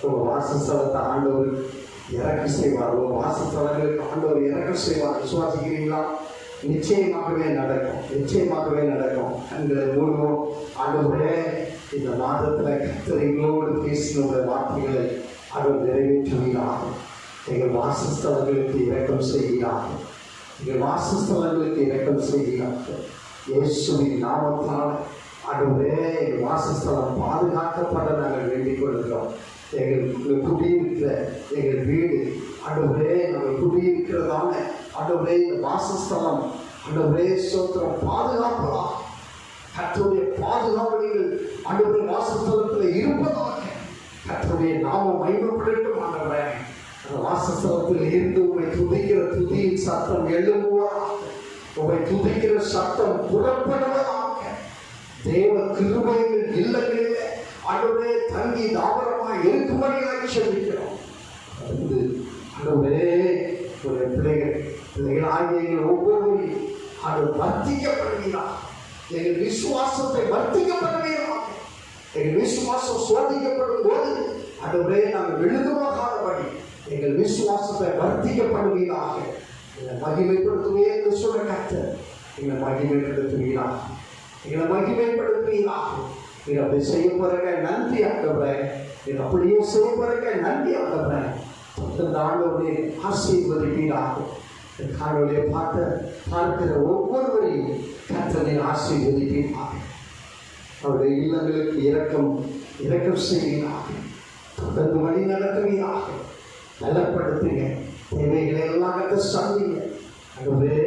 உங்க வாசஸ்தலத்தை ஆண்டவர் இறக்க செய்வார். உங்க வாசஸ்தலங்களுக்கு ஆண்டவர் இறக்க செய்வார். விசுவாசிக்கிறீங்களா? நிச்சயமாகவே நடக்கும். நிச்சயமாகவே நடக்கும். அந்த மூலமும் ஆண்டவரே இந்த மாதத்துல கர்த்தரைகளோடு பேசின வார்த்தைகளை அவர் நிறைவேற்றுகிறார். எங்கள் வாசஸ்தலங்களுக்கு இரக்கம் செய்கிறார். எங்கள் வாசஸ்தலங்களுக்கு இரக்கம் செய்கிறார். இயேசுவின் நாமத்தால் ஆண்டவரே எங்கள் வாசஸ்தலம் பாதுகாக்கப்பட நாங்கள் வேண்டிக் கொள்கிறோம். எங்கள் குடியிருக்கிற எங்கள் வீடு ஆண்டவரே நாங்கள் குடியிருக்கிறதான ஆண்டவரே இந்த வாசஸ்தலம் ஆண்டவரே ஸ்தோத்திரம் பாதுகாப்பதாக. கர்த்தருடைய பாதுகாப்பு நீங்கள் ஆண்டவரே வாசஸ்தலத்தில் இருப்பதாக. கர்த்தருடைய நாமம் மகிமைப்படட்டும். ஆண்டவரே அந்த வாசஸ்தலத்தில் இருந்து உங்களை துதிக்கிற துதியின் சத்தம் எழும்புவதாக. உங்களை துதிக்கிற சத்தம் புறப்படுவதாக. தேவ கிருபைகள் இல்லங்களிலே ஆண்டவரே தங்கி தாவரமாக இருக்கும்படியாக செபிக்கிறோம். அது ஆண்டவரே ஒரு பிள்ளைகள் ஆகிய எங்கள் ஒவ்வொருவரையும் அது வர்த்திக்கப்படுகிறார். எங்கள் விசுவாசத்தை வர்த்திக்கப்படுகிறார். எங்கள் விசுவாசம் சோதிக்கப்படும் போது ஆண்டவரே நாங்கள் விழுதுவாகாதபடி எங்கள் விசுவாசத்தை வர்த்திக்கப்படுவீராக. எங்களை மகிமைப்படுத்துவே என்று சொல்ல கர்த்தர் எங்களை மகிமைப்படுத்துவீராக. எங்களை மகிமைப்படுத்துவீராக. நீங்க அப்படி செய்ய போறக்க நன்றி ஆண்டவரே. நீங்க அப்படியே செய்ய போறக்க நன்றி ஆண்டவரே. இந்த ஆண்டவரே ஆசீர்வதிப்பீராக. ஆண்டவரே பார்க்கிற ஒவ்வொருவரையும் கர்த்தரை ஆசீர்வதிப்பீராக. அவருடைய இல்லங்களுக்கு இரக்கம் செய்வீராக. தொடர்ந்து வழி நடத்துவீராக. பலப்படுத்துங்க. தேவைகளை எல்லாம் கர்த்தர் சந்திங்க. ஆண்டவரே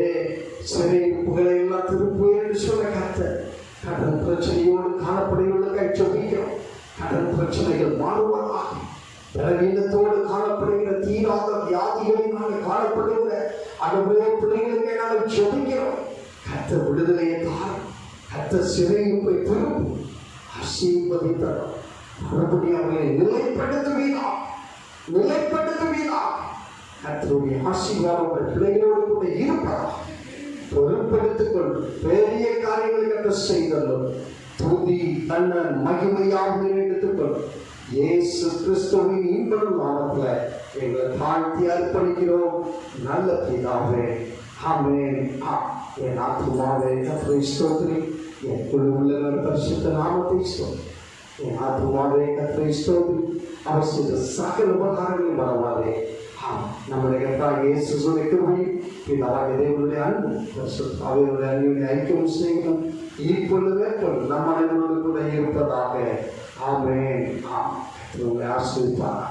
சிறைப்புகளை எல்லாம் திருப்பு என்று சொல்ல கர்த்தர் கடன் பிரச்சனையோடு காணப்படுகிறவர்களுக்காக ஜெபிக்கிறோம். கடன் பிரச்சனைகள் மாறுவதாக. பலவீனத்தோடு காணப்படுகிற தீராத வியாதிகளினால் காணப்படுகிற அனுபவ பிள்ளைகளுக்கே நாங்கள் ஜெபிக்கிறோம். கர்த்தர் விடுதலையை தாரும். கர்த்தர் சிறையிருப்பை திரும்பும். ஆசீர்வதித்தரும். மறுபடியும் அவர்களை நிலைப்படுத்துவீரா. கர்த்தருடைய ஆசீர்வாதம் பிள்ளைகளோடு கூட இருப்பதாக. பொறுப்பெடுத்துக் கொண்டு பெரிய காரியங்களை கர்த்தர் செய்தோம். துதி தன்னன் மகிமையாக எடுத்துக்கொண்டு இயேசு கிறிஸ்துவின் இன்பம் நாமத்தில் எங்களை தாழ்த்தி அர்ப்பணிக்கிறோம். நல்ல பிதாவே, ஆமென். என் ஆத்துமாவே கர்த்தரை ஸ்தோத்திரி. என் குழுவுள்ள பரிசுத்த நாமத்தை ஸ்தோத்திரி. என் ஆத்துமாவே கர்த்தரை ஸ்தோத்திரி. அவர் செய்த சகல உபகாரங்களை மறவாதே. நம்முடைய கர்த்தர் இயேசு கிறிஸ்துவின் பிதாவாகிய தேவனுடைய அன்பு அவருடைய அன்புடைய ஐக்கியம் செய்யணும். இப்பொழுதே நம் அனைவரோடு கூட இருப்பதாக. ஆமென். ஆசிர்வதிப்பார்.